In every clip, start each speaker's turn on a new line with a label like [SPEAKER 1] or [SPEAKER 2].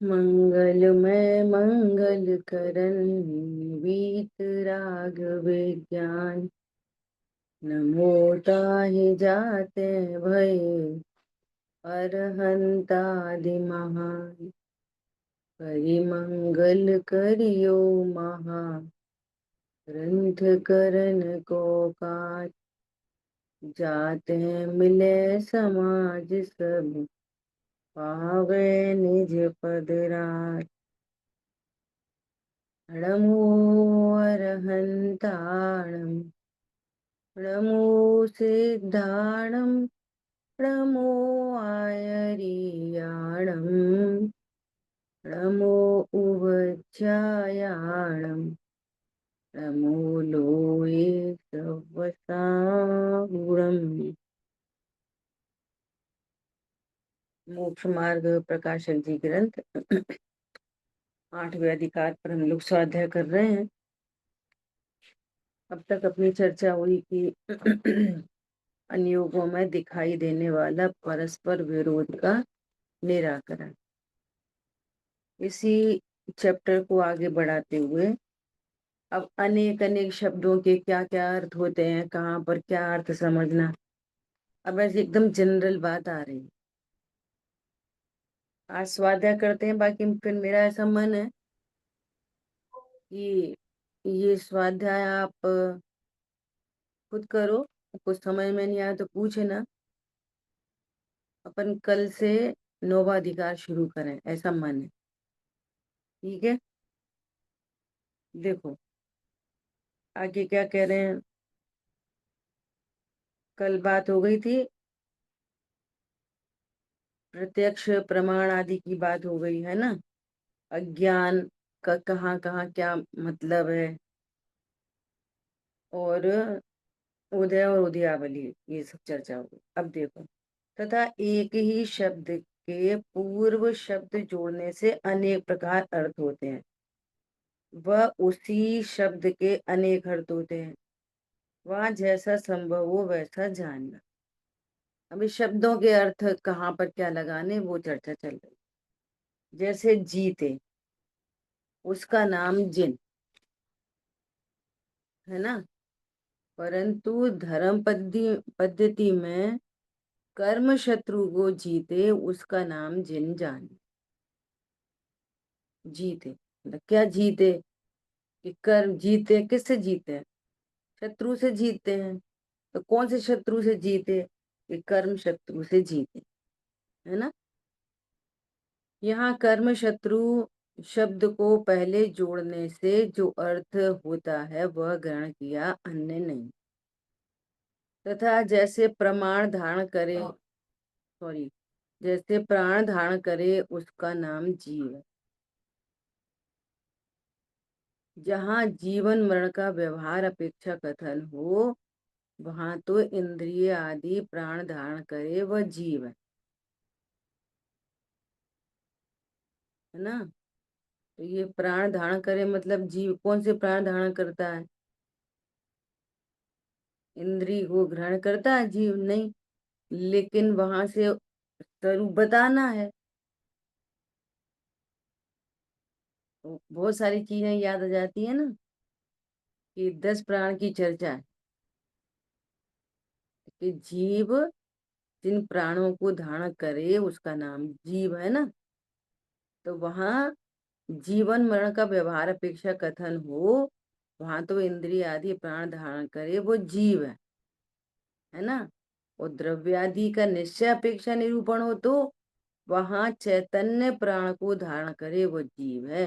[SPEAKER 1] मंगलमय मंगल करन वीतराग विज्ञान। नमो ताहि जाते भय अरहंतादि महान। परिमंगल करियो महा ग्रंथ करन को काज। जाते मिले समाज सब पावे निज पद राज। नमो अरहंताणं नमो सिद्धाणं नमो आयर्याणं नमो उवज्यायाणं नमो लोये सवसागुणम्। मोक्ष मार्ग प्रकाशक जी ग्रंथ 8वें अधिकार पर हम लोग स्वाध्याय कर रहे हैं। अब तक अपनी चर्चा हुई कि अनुयोगों में दिखाई देने वाला परस्पर विरोध का निराकरण। इसी चैप्टर को आगे बढ़ाते हुए अब अनेक अनेक शब्दों के क्या क्या अर्थ होते हैं, कहाँ पर क्या अर्थ समझना, अब ऐसे एकदम जनरल बात आ रही है। आज स्वाध्याय करते हैं, बाकी फिर मेरा ऐसा मन है कि ये स्वाध्याय आप खुद करो, कुछ समझ में नहीं आया तो पूछे ना। अपन कल से 9वां अधिकार शुरू करें, ऐसा मन है। ठीक है, देखो आगे क्या कह रहे हैं। कल बात हो गई थी प्रत्यक्ष प्रमाण आदि की, बात हो गई है ना। अज्ञान का कहाँ कहाँ क्या मतलब है, और उदय और उदयावली, ये सब चर्चा हो गई। अब देखो, तथा एक ही शब्द के पूर्व शब्द जोड़ने से अनेक प्रकार अर्थ होते हैं, वह उसी शब्द के अनेक अर्थ होते हैं, वहां जैसा संभव हो वैसा जानना। अभी शब्दों के अर्थ कहाँ पर क्या लगाने, वो चर्चा चल रही। जैसे जीते, उसका नाम जिन है ना, परंतु धर्म पद्धति में कर्म शत्रु को जीते, उसका नाम जिन जान। जीते मतलब क्या जीते, कि कर्म जीते, किससे जीते हैं, शत्रु से जीते हैं। तो कौन से शत्रु से जीते, कि कर्म शत्रु से जीते, है ना। यहाँ कर्म शत्रु शब्द को पहले जोड़ने से जो अर्थ होता है वह ग्रहण किया, अन्य नहीं। तथा जैसे प्रमाण धारण करे, सॉरी, जैसे प्राण धारण करे उसका नाम जीव है। जहाँ जीवन मरण का व्यवहार अपेक्षा कथन हो, वहां तो इंद्रिय आदि प्राण धारण करे वह जीव है ना। तो ये प्राण धारण करे मतलब जीव कौन से प्राण धारण करता है, इंद्रिय को ग्रहण करता है जीव नहीं, लेकिन वहां से स्वरूप बताना है। तो बहुत सारी चीजें याद आ जाती है ना, कि 10 प्राण की चर्चा है, कि जीव जिन प्राणों को धारण करे उसका नाम जीव है ना। तो वहां जीवन मरण का व्यवहार अपेक्षा कथन हो, वहां तो इंद्रिय आदि प्राण धारण करे वो जीव है ना। और द्रव्यादि का निश्चय अपेक्षा निरूपण हो तो वहां चैतन्य प्राण को धारण करे वो जीव है।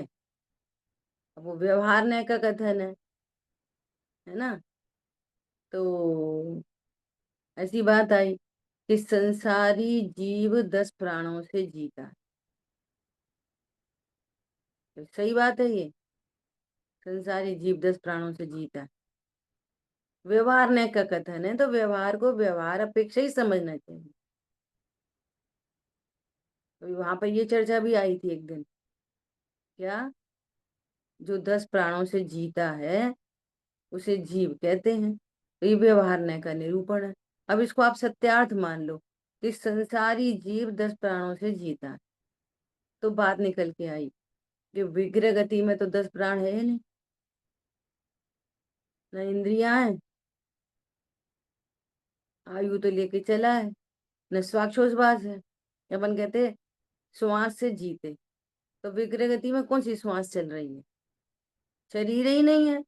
[SPEAKER 1] अब वो व्यवहार न का कथन है ना। तो ऐसी बात आई कि संसारी जीव 10 प्राणों से जीता है। तो सही बात है ये, संसारी जीव 10 प्राणों से जीता है। व्यवहार न का कथन है, तो व्यवहार को व्यवहार अपेक्षा ही समझना चाहिए। तो वहां पर ये चर्चा भी आई थी एक दिन, क्या, जो 10 प्राणों से जीता है उसे जीव कहते हैं। तो ये व्यवहार न का निरूपण है। अब इसको आप सत्यार्थ मान लो कि संसारी जीव 10 प्राणों से जीता है, तो बात निकल के आई कि विग्रह गति में तो 10 प्राण है ही नहीं, ना इंद्रियां हैं, आयु तो लेके चला है, न श्वासोच्छ्वास है। अपन कहते हैं श्वास से जीते, तो विग्रह गति में कौन सी श्वास चल रही है? शरीर ही नहीं है।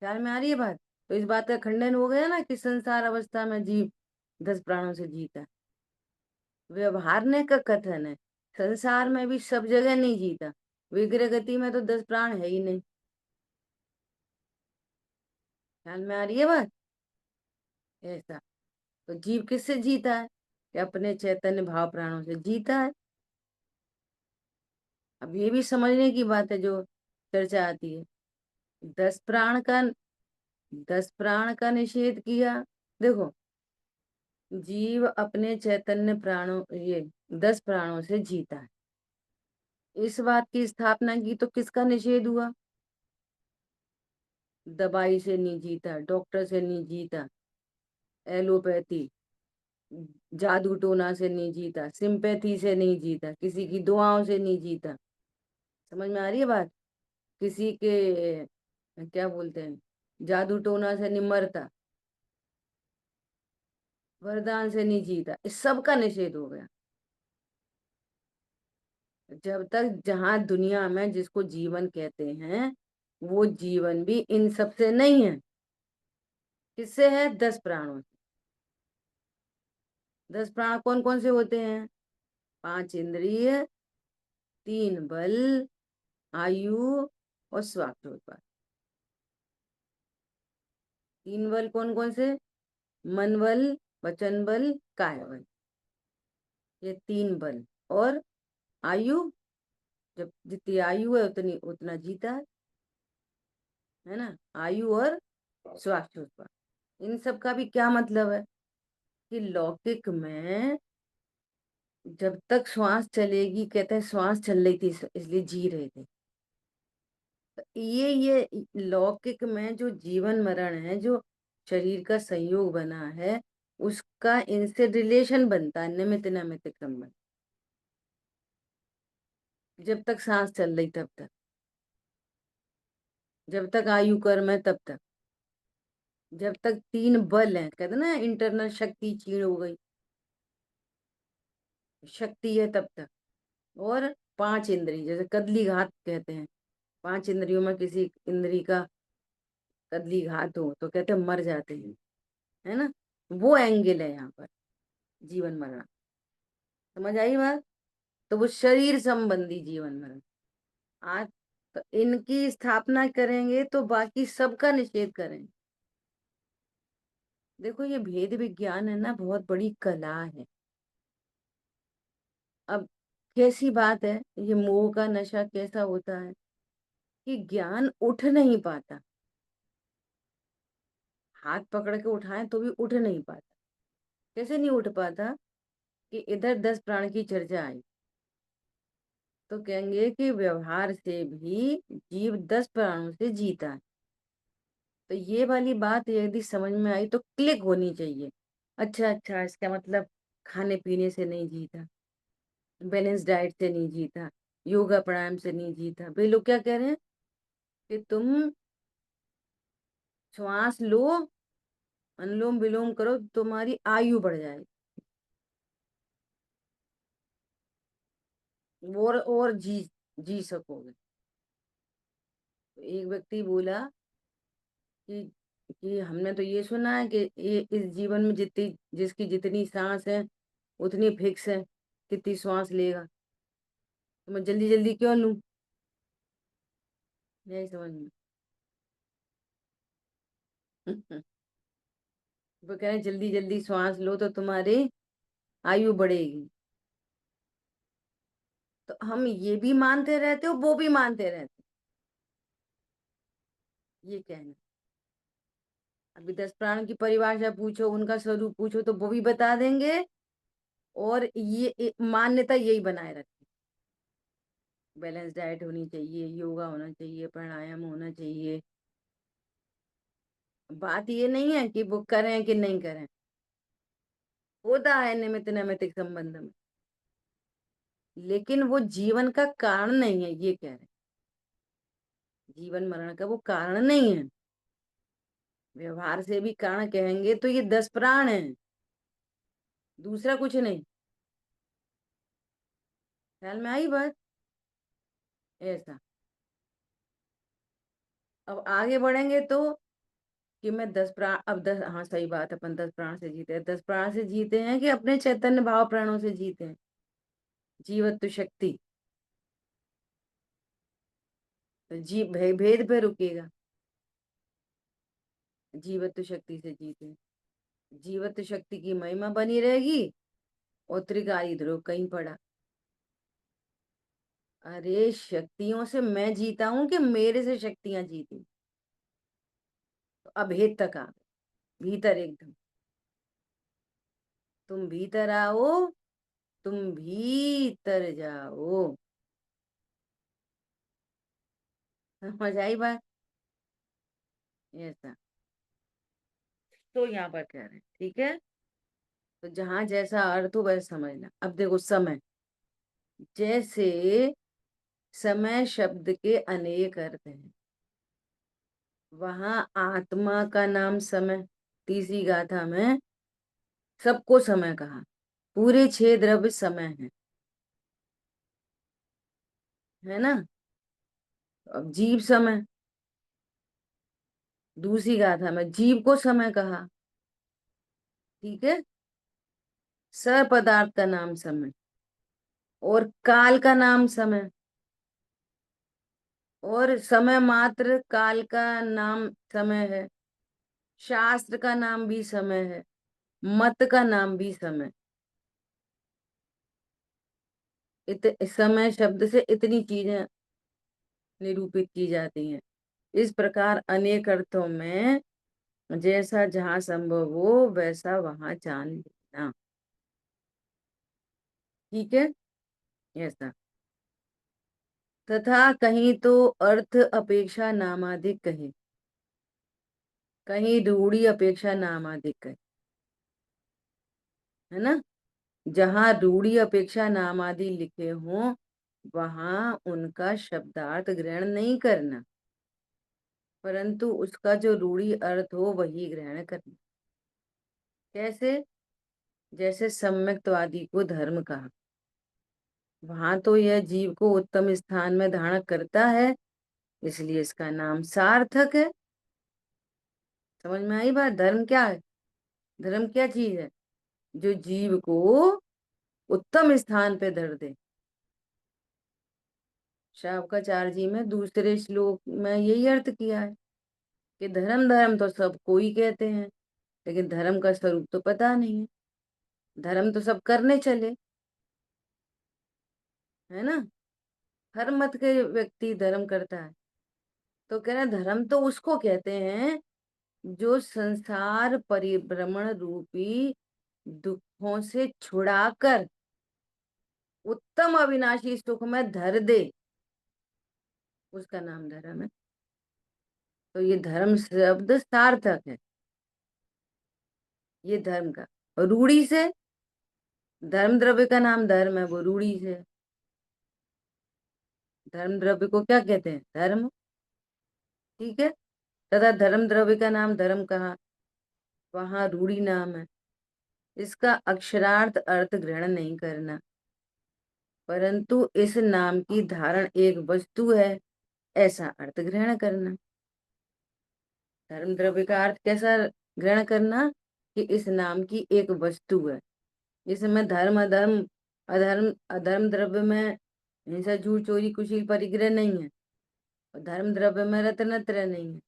[SPEAKER 1] ख्याल में आ रही है बात? तो इस बात का खंडन हो गया ना कि संसार अवस्था में जीव 10 प्राणों से जीता। व्यवहारने का कथन है, संसार में भी सब जगह नहीं जीता, विग्रह गति में तो 10 प्राण है ही नहीं। ख्याल में आ रही है बात? ऐसा। तो जीव किससे जीता है? कि अपने चैतन्य भाव प्राणों से जीता है। अब ये भी समझने की बात है जो चर्चा आती है, 10 प्राण का 10 प्राण का निषेध किया। देखो, जीव अपने चैतन्य प्राणों, ये 10 प्राणों से जीता है, इस बात की स्थापना की तो किसका निषेध हुआ? दवाई से नहीं जीता, डॉक्टर से नहीं जीता, एलोपैथी जादू टोना से नहीं जीता, सिंपैथी से नहीं जीता, किसी की दुआओं से नहीं जीता। समझ में आ रही है बात? किसी के क्या बोलते हैं, जादू टोना से नहीं मरता, वरदान से नहीं जीता, इस सब का निषेध हो गया। जब तक जहां दुनिया में जिसको जीवन कहते हैं, वो जीवन भी इन सब से नहीं है। किससे है? 10 प्राणों से। 10 प्राण कौन कौन से होते हैं? 5 इंद्रिय, 3 बल, आयु और स्वात्मोत्पाद। 3 बल कौन कौन से? मन बल, वचन बल, काय बल, ये 3 बल। और आयु, जब जितनी आयु है उतनी उतना जीता है ना। आयु और स्वास्थ्य, इन सब का भी क्या मतलब है कि लौकिक में जब तक श्वास चलेगी, कहते हैं श्वास चल रही थी इसलिए जी रहे थे। तो ये लौकिक में जो जीवन मरण है, जो शरीर का संयोग बना है, उसका इनसे रिलेशन बनता है, निमित्त नैमित्तिक संबंध। जब तक सांस चल रही तब तक, जब तक आयु कर्म है तब तक, जब तक 3 बल हैं, कहते ना इंटरनल शक्ति क्षीण हो गई, शक्ति है तब तक। और 5 इंद्रिय, जैसे कदली घात कहते हैं, 5 इंद्रियों में किसी इंद्री का कदली घात हो तो कहते हैं मर जाते हैं, है ना। वो एंगल है यहाँ पर, जीवन मरण। समझ आई बात? तो वो शरीर संबंधी जीवन मरण। आज तो इनकी स्थापना करेंगे तो बाकी सबका निषेध करेंगे। देखो, ये भेद विज्ञान है ना, बहुत बड़ी कला है। अब कैसी बात है, ये मोह का नशा कैसा होता है कि ज्ञान उठ नहीं पाता, हाथ पकड़ के उठाएं तो भी उठ नहीं पाता। कैसे नहीं उठ पाता? कि इधर 10 प्राण की चर्चा आई तो कहेंगे कि व्यवहार से भी जीव 10 प्राणों से जीता है। तो ये वाली बात यदि समझ में आई तो क्लिक होनी चाहिए। अच्छा अच्छा, इसका मतलब खाने पीने से नहीं जीता, बैलेंस डाइट से नहीं जीता, योगा प्राणायाम से नहीं जीता। भाई लोग क्या कह रहे हैं कि तुम श्वास लो, अनुलोम विलोम करो, तुम्हारी आयु बढ़ जाएगी, और जी सकोगे। तो एक व्यक्ति बोला कि हमने तो ये सुना है कि ये इस जीवन में जितनी जिसकी जितनी सांस है उतनी फिक्स है, कितनी श्वास लेगा, तो मैं जल्दी जल्दी क्यों लूं? नहीं समझ में। वो कह रहे हैं जल्दी जल्दी श्वास लो तो तुम्हारी आयु बढ़ेगी। तो हम ये भी मानते रहते हो, वो भी मानते रहते, ये कहना। अभी 10 प्राण की परिभाषा पूछो, उनका स्वरूप पूछो तो वो भी बता देंगे। और मान्यता यही बनाए रखती, बैलेंस डाइट होनी चाहिए, योगा होना चाहिए, प्राणायाम होना चाहिए। बात ये नहीं है कि वो करें कि नहीं करें, होता है निमित्त नैमित्तिक संबंध में। लेकिन वो जीवन का कारण नहीं है, ये कह रहे हैं। जीवन मरण का वो कारण नहीं है। व्यवहार से भी कारण कहेंगे तो ये 10 प्राण हैं, दूसरा कुछ नहीं। ख्याल में आई बात? ऐसा। अब आगे बढ़ेंगे तो कि मैं 10 प्राण, अब 10, हाँ सही बात, अपन 10 प्राण से जीते हैं। 10 प्राण से जीते हैं कि अपने चैतन्य भाव प्राणों से जीते हैं? जीवत्व शक्ति। तो भेद पे रुकेगा। जीवत्व शक्ति से जीते हैं। जीवत्व शक्ति की महिमा बनी रहेगी और त्रिकाली ध्रुव कहीं पड़ा। अरे शक्तियों से मैं जीता हूं कि मेरे से शक्तियां जीती? तो अभेद तक आ गए, भीतर एकदम। तुम भीतर आओ, तुम भीतर जाओ। समझ आई बात? ऐसा। तो यहाँ पर कह रहे हैं, ठीक है। तो जहां जैसा अर्थ हो वैसा समझना। अब देखो, समय, जैसे समय शब्द के अनेक अर्थ हैं, वहां आत्मा का नाम समय, तीसरी गाथा में सबको समय कहा। पूरे 6 द्रव्य समय है ना। अब जीव समय, दूसरी गाथा में जीव को समय कहा। ठीक है। सर पदार्थ का नाम समय, और काल का नाम समय, और समय मात्र काल का नाम समय है। शास्त्र का नाम भी समय है, मत का नाम भी समय। समय शब्द से इतनी चीजें निरूपित की जाती हैं। इस प्रकार अनेक अर्थों में जैसा जहां संभव हो वैसा वहां जान लेना। ठीक है। ऐसा। तथा कहीं तो अर्थ अपेक्षा नामाधिक कहे, कहीं रूढ़ी अपेक्षा नामाधिक कहे, है ना। जहां रूढ़ी अपेक्षा नामादि लिखे हों वहां उनका शब्दार्थ ग्रहण नहीं करना, परंतु उसका जो रूढ़ी अर्थ हो वही ग्रहण करना। कैसे? जैसे सम्यक्तवादी को धर्म कहा, वहां तो यह जीव को उत्तम स्थान में धारण करता है, इसलिए इसका नाम सार्थक है। समझ में आई बात? धर्म क्या है? धर्म क्या चीज है? जो जीव को उत्तम स्थान पे धर दे। शावकाचार्य जी में दूसरे श्लोक में यही अर्थ किया है कि धर्म धर्म तो सब कोई कहते हैं, लेकिन धर्म का स्वरूप तो पता नहीं है। धर्म तो सब करने चले, है ना। हर मत के व्यक्ति धर्म करता है। तो कह रहे धर्म तो उसको कहते हैं जो संसार परिभ्रमण रूपी दुखों से छुड़ाकर उत्तम अविनाशी सुख में धर दे, उसका नाम धर्म है। तो ये धर्म शब्द सार्थक है, ये धर्म का। और रूढ़ी से, धर्म द्रव्य का नाम धर्म है, वो रूढ़ी से। धर्म द्रव्य को क्या कहते हैं? धर्म। ठीक है। तथा धर्म द्रव्य का नाम धर्म कहा, वहां रूढ़ी नाम है। इसका अक्षरार्थ अर्थ ग्रहण नहीं करना, परंतु इस नाम की धारण एक वस्तु है, ऐसा अर्थ ग्रहण करना। धर्म द्रव्य का अर्थ कैसा ग्रहण करना? कि इस नाम की एक वस्तु है। जिसमें धर्म अधर्म, अधर्म अधर्म द्रव्य में हिंसा झूठ चोरी कुशील परिग्रह नहीं है, और धर्म द्रव्य में रत्नत्रय नहीं है।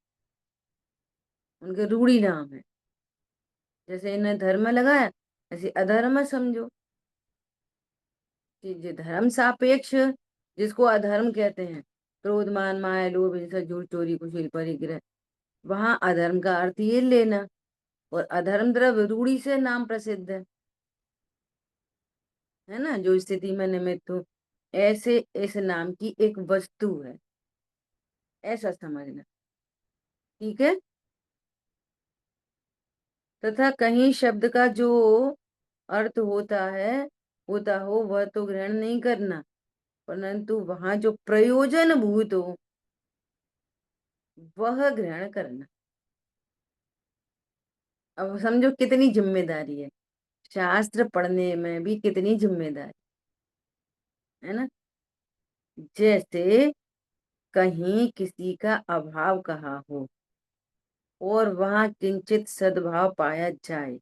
[SPEAKER 1] उनके रूढ़ी नाम है। जैसे इन्हें धर्म लगाया, ऐसे अधर्म समझो। कि जो धर्म सापेक्ष, जिसको अधर्म कहते हैं, क्रोध मान माया लोभ हिंसा झूठ चोरी कुशील परिग्रह, वहां अधर्म का अर्थ ये लेना। और अधर्म द्रव्य रूढ़ी से नाम प्रसिद्ध है ना, जो स्थिति में निमित्त हो, ऐसे इस नाम की एक वस्तु है, ऐसा समझना। ठीक है। तथा कहीं शब्द का जो अर्थ होता है होता हो वह तो ग्रहण नहीं करना, परंतु वहां जो प्रयोजन भूत हो वह ग्रहण करना। अब समझो कितनी जिम्मेदारी है, शास्त्र पढ़ने में भी कितनी जिम्मेदारी है ना। जैसे कहीं किसी का अभाव कहा हो और वहां किंचित सद्भाव पाया जाए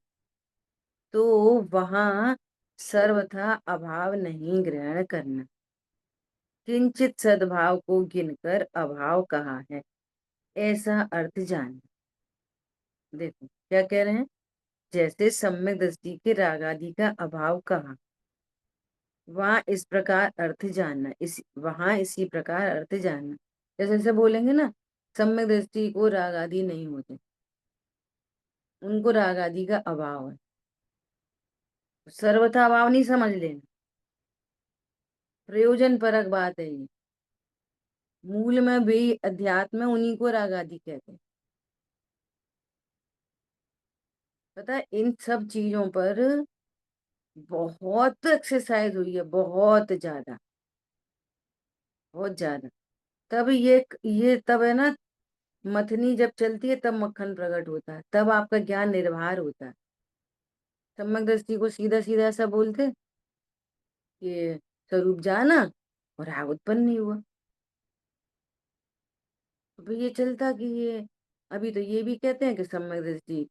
[SPEAKER 1] तो वहां सर्वथा अभाव नहीं ग्रहण करना। किंचित सद्भाव को गिनकर अभाव कहा है, ऐसा अर्थ जानना। देखो क्या कह रहे हैं, जैसे सम्यक दृष्टि के राग आदि का अभाव कहा, वहां इस प्रकार अर्थ जानना, वहां इसी प्रकार अर्थ जानना। जैसे जैसे बोलेंगे ना, सम्यक दृष्टि को राग आदि नहीं होते, उनको राग आदि का अभाव है, सर्वथा अभाव नहीं समझ लेना, प्रयोजन परक बात है ये। मूल में भी अध्यात्म में उन्हीं को राग आदि कहते हैं। पता है इन सब चीजों पर बहुत एक्सरसाइज हुई है, बहुत ज्यादा, बहुत ज्यादा। तब ये तब है ना, मथनी जब चलती है तब मक्खन प्रकट होता है, तब आपका ज्ञान निर्भर होता है। सम्यक दृष्टि को सीधा सीधा ऐसा बोलते कि स्वरूप जाना और राग उत्पन्न नहीं हुआ। तो ये चलता कि ये, अभी तो ये भी कहते हैं कि सम्यक दृष्टि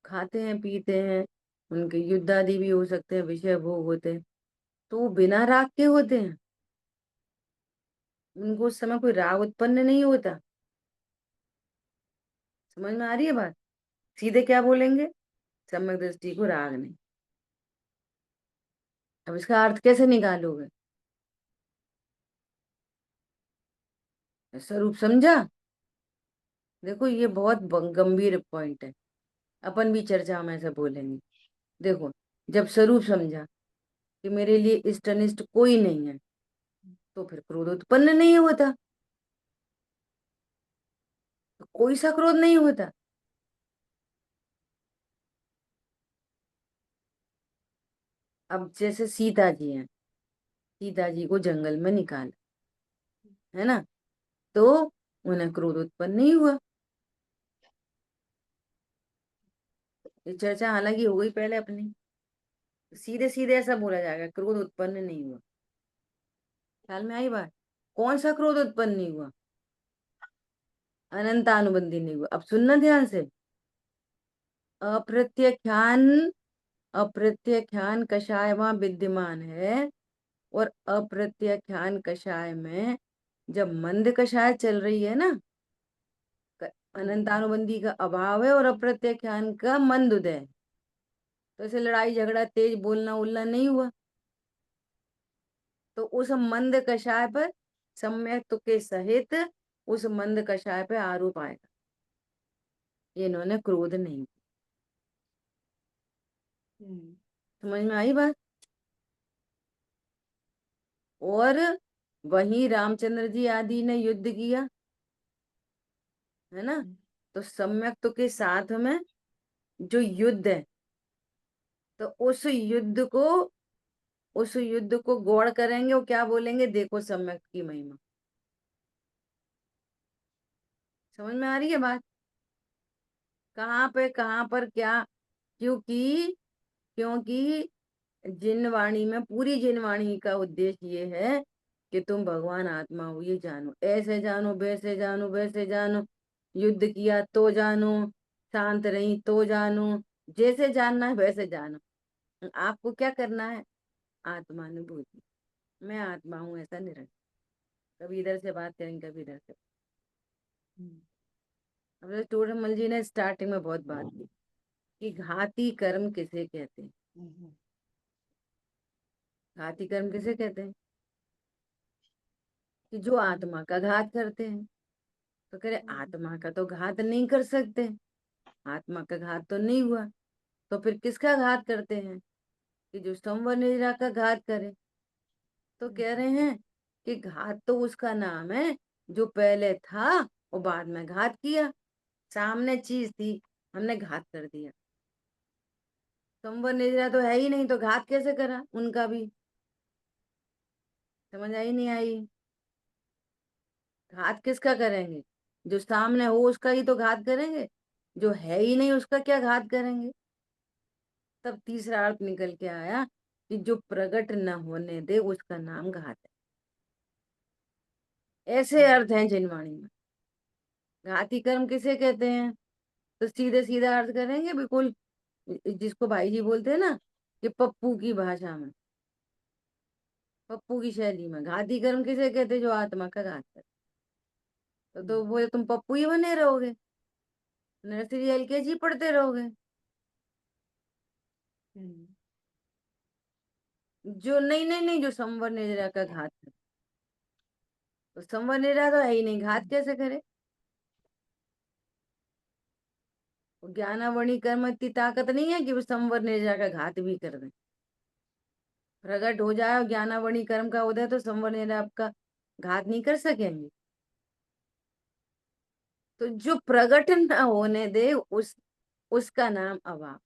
[SPEAKER 1] खाते हैं पीते हैं, उनके युद्ध आदि भी हो सकते हैं, विषय भोग होते हैं, तो वो बिना राग के होते हैं, उनको उस समय कोई राग उत्पन्न नहीं होता। समझ में आ रही है बात। सीधे क्या बोलेंगे, सम्यक दृष्टि को राग नहीं। अब इसका अर्थ कैसे निकालोगे, स्वरूप समझा। देखो ये बहुत गंभीर पॉइंट है, अपन भी चर्चा में ऐसे बोलेंगे। देखो जब स्वरूप समझा कि मेरे लिए इष्ट अनिष्ट कोई नहीं है, तो फिर क्रोध उत्पन्न नहीं होता, तो कोई सा क्रोध नहीं होता। अब जैसे सीता जी हैं, सीता जी को जंगल में निकाला, है ना, तो उन्हें क्रोध उत्पन्न नहीं हुआ। ये चर्चा हालांकि हो गई पहले अपनी, सीधे सीधे ऐसा बोला जाएगा क्रोध उत्पन्न नहीं हुआ। ख्याल में आई बात। कौन सा क्रोध उत्पन्न नहीं हुआ, अनंत अनुबंधी नहीं हुआ। अब सुनना ध्यान से, अप्रत्यख्यान, अप्रत्यख्यान कषाय वहां विद्यमान है, और अप्रत्यख्यान कषाय में जब मंद कषाय चल रही है ना, अनंतानुबंधी का अभाव है और अप्रत्यख्यान का मंद उदय है, तो ऐसे लड़ाई झगड़ा तेज बोलना उलना नहीं हुआ, तो उस मंद कषाय पर सम्यक तुक के सहित उस मंद कषाय पे आरोप आएगा, ये इन्होंने क्रोध नहीं किया। समझ में आई बात। और वहीं रामचंद्र जी आदि ने युद्ध किया, है ना, तो सम्यक तुक के साथ में जो युद्ध है, तो उस युद्ध को गौड़ करेंगे और क्या बोलेंगे, देखो सम्यक की महिमा। समझ में आ रही है बात, कहाँ पे कहाँ पर क्या। क्योंकि क्योंकि जिनवाणी में, पूरी जिनवाणी का उद्देश्य ये है कि तुम भगवान आत्मा हो, ये जानो, ऐसे जानो, वैसे जानो, वैसे जानो, युद्ध किया तो जानो, शांत रही तो जानो, जैसे जानना है वैसे जानो। आपको क्या करना है, आत्मानुभूति, मैं आत्मा हूँ ऐसा निरंतर। कभी इधर से बात करेंगे, कभी इधर से। अब टोडरमल जी ने स्टार्टिंग में बहुत बात की कि घाती कर्म किसे कहते हैं। घाती कर्म किसे कहते हैं, कि जो आत्मा का घात करते हैं। तो कह रहे आत्मा का तो घात नहीं कर सकते, आत्मा का घात तो नहीं हुआ, तो फिर किसका घात करते हैं, कि जो स्तंभ निद्रा का घात करे। तो कह रहे हैं कि घात तो उसका नाम है जो पहले था और बाद में घात किया, सामने चीज थी, हमने घात कर दिया। संवर निद्रा तो है ही नहीं, तो घात कैसे करा उनका भी? समझ आई नहीं आई? घात किसका करेंगे? जो सामने हो उसका ही तो घात करेंगे, जो है ही नहीं उसका क्या घात करेंगे? तब तीसरा अर्थ निकल के आया कि जो प्रकट न होने दे उसका नाम घात है। ऐसे अर्थ हैं जिनवाणी में। घाती कर्म किसे कहते हैं? तो सीधे सीधा अर्थ करेंगे बिल्कुल, जिसको भाई जी बोलते हैं ना, कि पप्पू की भाषा में, पप्पू की शैली में घाती कर्म किसे कहते हैं? जो आत्मा का घात करे। तो बोले तुम पप्पू ही बने रहोगे, नर्सरी एलकेजी पढ़ते रहोगे। जो नहीं नहीं नहीं, जो संवर निद्रा का घात है, तो संवर निद्रा तो है ही नहीं, घात कैसे करे? ज्ञानावणी कर्म इतनी ताकत नहीं है कि वो संवर निद्रा का घात भी कर दे। प्रकट हो जाए और ज्ञानावणी कर्म का उदय, तो संवर निद्रा आपका घात नहीं कर सकेंगे। तो जो प्रकट न होने दे उसका नाम अभाव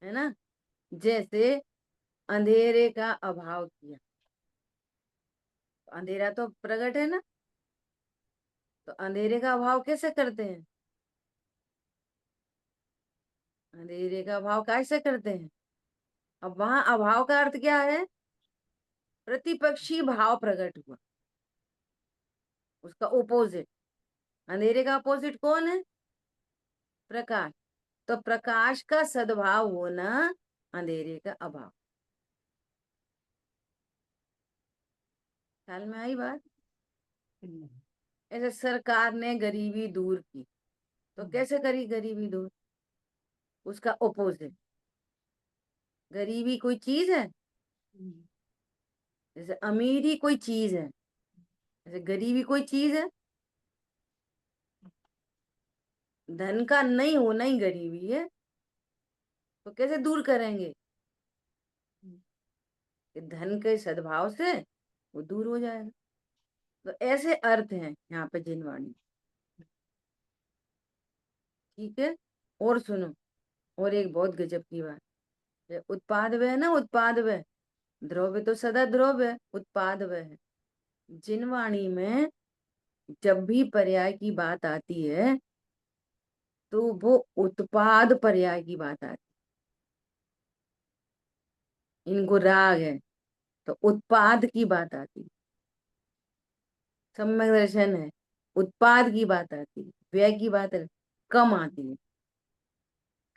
[SPEAKER 1] है ना। जैसे अंधेरे का अभाव किया, तो अंधेरा तो प्रकट है ना, तो अंधेरे का अभाव कैसे करते हैं? अंधेरे का अभाव कैसे करते हैं? अब वहां अभाव का अर्थ क्या है? प्रतिपक्षी भाव प्रकट हुआ, उसका ओपोजिट। अंधेरे का अपोजिट कौन है? प्रकाश। तो प्रकाश का सद्भाव होना, अंधेरे का अभाव। ख्याल में आई बात? ऐसे सरकार ने गरीबी दूर की, तो कैसे करी गरीबी दूर? उसका ओपोजिट। गरीबी कोई चीज है? जैसे अमीरी कोई चीज है, जैसे गरीबी कोई चीज है? धन का नहीं होना ही गरीबी है। तो कैसे दूर करेंगे? कि धन के सद्भाव से वो दूर हो जाएगा। तो ऐसे अर्थ हैं यहाँ पे जिनवाणी। ठीक है। और सुनो, और एक बहुत गजब की बात। ये उत्पाद वह है ना, उत्पाद वह, द्रव्य तो सदा द्रव्य है, उत्पाद वह है। जिनवाणी में जब भी पर्याय की बात आती है, तो वो उत्पाद पर्याय की बात आती है। इनको राग है, तो उत्पाद की बात आती है। सम्यक दर्शन है, उत्पाद की बात आती है। व्यय की बात कम आती है।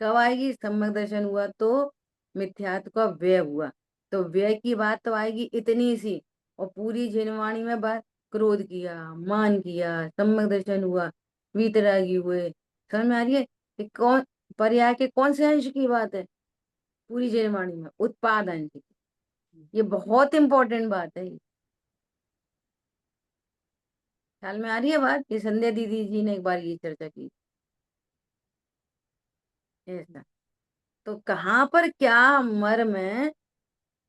[SPEAKER 1] कब आएगी? सम्यक दर्शन हुआ तो मिथ्यात्व का व्यय हुआ, तो व्यय की बात तो आएगी इतनी सी। और पूरी जिनवाणी में बात, क्रोध किया, मान किया, सम्यक दर्शन हुआ, वीतरागी हुए। समझ में आ रही है कि कौन पर्याय के कौन से अंश की बात है? पूरी जिनवाणी में उत्पाद अंश की। ये बहुत इंपॉर्टेंट बात है। ख्याल में आ रही है बात? ये संध्या दीदी जी ने एक बार ये चर्चा की। ऐसा, तो कहाँ पर क्या मर्म है?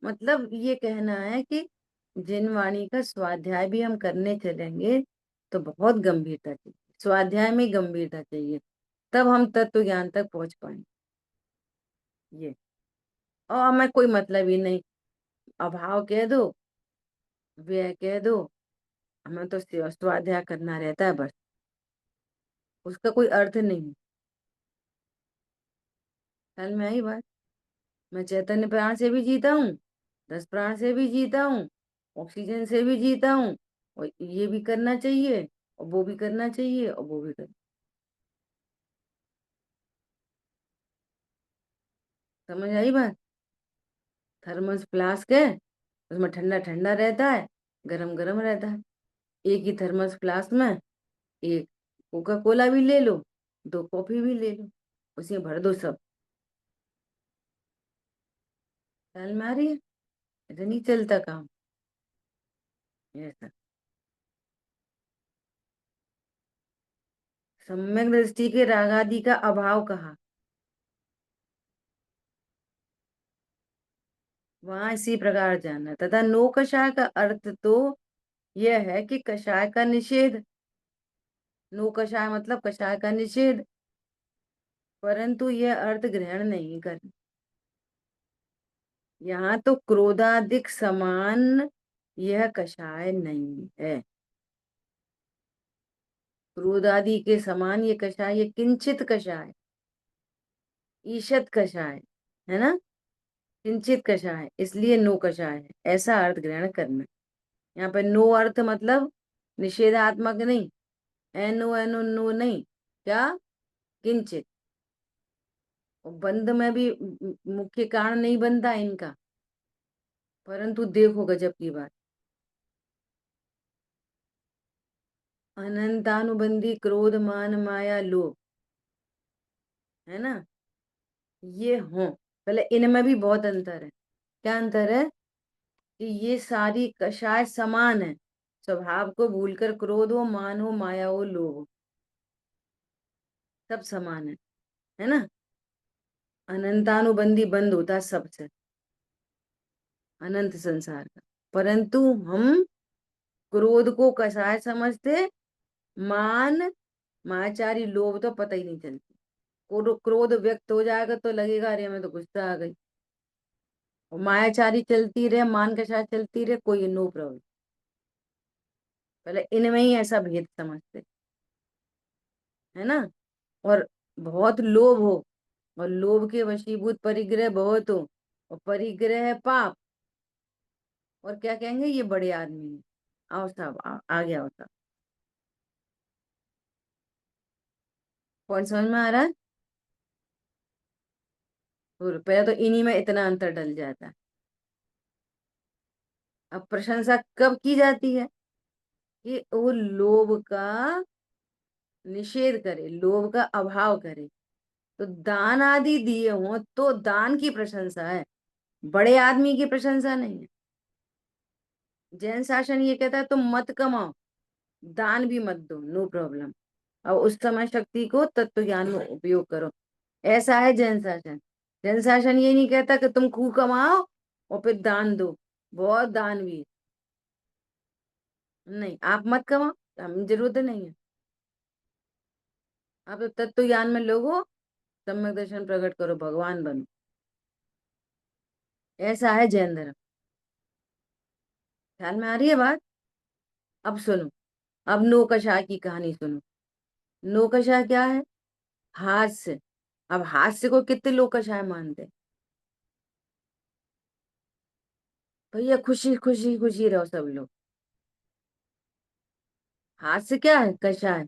[SPEAKER 1] मतलब ये कहना है कि जिन वाणी का स्वाध्याय भी हम करने चलेंगे, तो बहुत गंभीरता चाहिए, स्वाध्याय में गंभीरता चाहिए, तब हम तत्व ज्ञान तक पहुंच पाएंगे। ये, और हमें कोई मतलब ही नहीं, अभाव कह दो, व्यय कह दो, हमें तो स्वाध्याय करना रहता है बस, उसका कोई अर्थ नहीं। ख्याल में आई बात? मैं चैतन्य प्राण से भी जीता हूँ, 10 प्राण से भी जीता हूँ, ऑक्सीजन से भी जीता हूँ, और ये भी करना चाहिए, और वो भी करना चाहिए, और वो भी करना। समझ आई बात? थर्मस फ्लास्क है, उसमें ठंडा ठंडा रहता है, गरम गरम रहता है। एक ही थर्मस फ्लास्क में एक कोका कोला भी ले लो, 2 कॉफी भी ले लो, उसमें भर दो सब। ख्याल में आ रही है? ऐसे नहीं चलता काम। ऐसा, सम्यक दृष्टि के रागादि का अभाव कहा, वहां इसी प्रकार जानना। तथा नो कषाय का अर्थ तो यह है कि कषाय का निषेध। नो कषाय मतलब कषाय का निषेध। परंतु यह अर्थ ग्रहण नहीं कर। यहाँ तो क्रोधाधिक समान यह कषाय नहीं है। क्रोधादि के समान ये कषाय, ये किंचित कषाय, ईषत कषाय है ना, किंचित कषाय, इसलिए नो कषाय है, ऐसा अर्थ ग्रहण करना। यहाँ पे नो अर्थ मतलब निषेधात्मक नहीं, एनो एनो नो नहीं, क्या, किंचित। और बंध में भी मुख्य कारण नहीं बनता इनका, परंतु देखो गजब की बात, अनंतानुबंधी क्रोध मान माया लोभ, है ना, ये हो, पहले इनमें भी बहुत अंतर है। क्या अंतर है? कि ये सारी कषाय समान है, स्वभाव को भूलकर क्रोध हो, मान हो, माया हो, लोभ हो, सब समान है ना। अनंतानुबंधी बंद होता है सबसे, अनंत संसार का, परंतु हम क्रोध को कषाय समझते, मान मायाचारी लोभ तो पता ही नहीं चलती। क्रोध व्यक्त हो जाएगा तो लगेगा अरे हमें तो गुस्सा आ गई, और मायाचारी चलती रहे, मान के साथ चलती रहे, कोई नो प्रॉब्लम। पहले इनमें ही ऐसा भेद समझते, है ना। और बहुत लोभ हो, और लोभ के वशीभूत परिग्रह बहुत हो, और परिग्रह है पाप, और क्या कहेंगे ये बड़े आदमी है। आओ साहब, आ गया आओ साहब, कौन समझ में आ रहा है? और पहले तो इन्हीं में इतना अंतर डल जाता है। अब प्रशंसा कब की जाती है? कि वो लोभ का निषेध करे, लोभ का अभाव करे, तो दान आदि दिए हों तो दान की प्रशंसा है, बड़े आदमी की प्रशंसा नहीं है। जैन शासन ये कहता है तुम मत कमाओ, दान भी मत दो, नो प्रॉब्लम, और उस समय शक्ति को तत्व ज्ञान में उपयोग करो, ऐसा है जैन शासन। जैन शासन ये नहीं कहता कि तुम खूब कमाओ और फिर दान दो, बहुत दान भी नहीं, आप मत कमाओ, हमें जरूरत नहीं है, आप तो तत्व ज्ञान में लोगो, सम्यक दर्शन प्रकट करो, भगवान बनो, ऐसा है जैन धर्म। ख्याल में आ रही है बात? अब सुनो, अब नौकशा की कहानी सुनो। नौकशा क्या है? हास्य। अब हास्य को कितने लोग कषाय मानते हैं? भैया खुशी खुशी खुशी रहो सब लोग, हास्य क्या है? कषाय।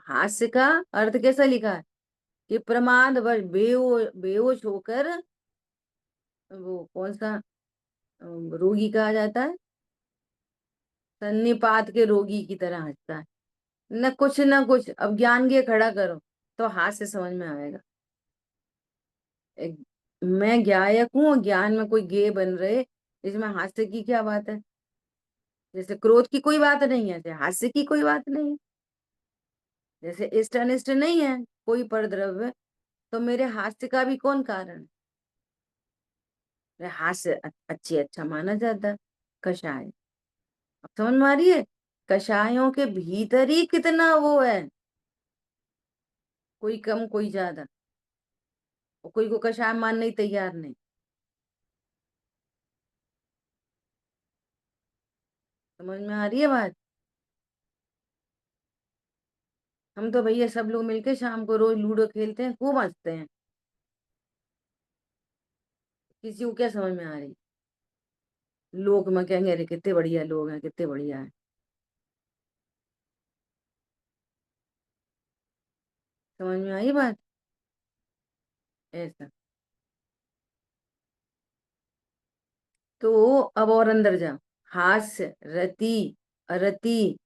[SPEAKER 1] हास्य का अर्थ कैसा लिखा है? कि प्रमाद वश बेहोश होकर, वो कौन सा रोगी कहा जाता है, सन्निपात के रोगी की तरह हंसता है, न कुछ न कुछ। अब ज्ञान के खड़ा करो तो हास्य समझ में आएगा। एक, मैं गायक हूँ और ज्ञान में कोई गे बन रहे, इसमें हास्य की क्या बात है? जैसे क्रोध की कोई बात नहीं है, जैसे हास्य की कोई बात नहीं है, जैसे इष्ट अनिष्ट नहीं है कोई परद्रव्य, तो मेरे हास्य का भी कौन कारण है? हास्य अच्छी अच्छा माना जाता है। कषाय, अब समझ में आ रही है? कषायों के भीतर ही कितना वो है, कोई कम कोई ज्यादा, और कोई को कषाय मानने ही तैयार नहीं। समझ में आ रही है बात? हम तो भैया सब लोग मिलके शाम को रोज लूडो खेलते हैं, खूब हंसते हैं, किसी को क्या समझ में आ रही? लोग मैं कहेंगे अरे कितने बढ़िया लोग हैं, कितने बढ़िया है। समझ में आई बात? ऐसा। तो अब और अंदर जाओ, हास्य, रति, अरति।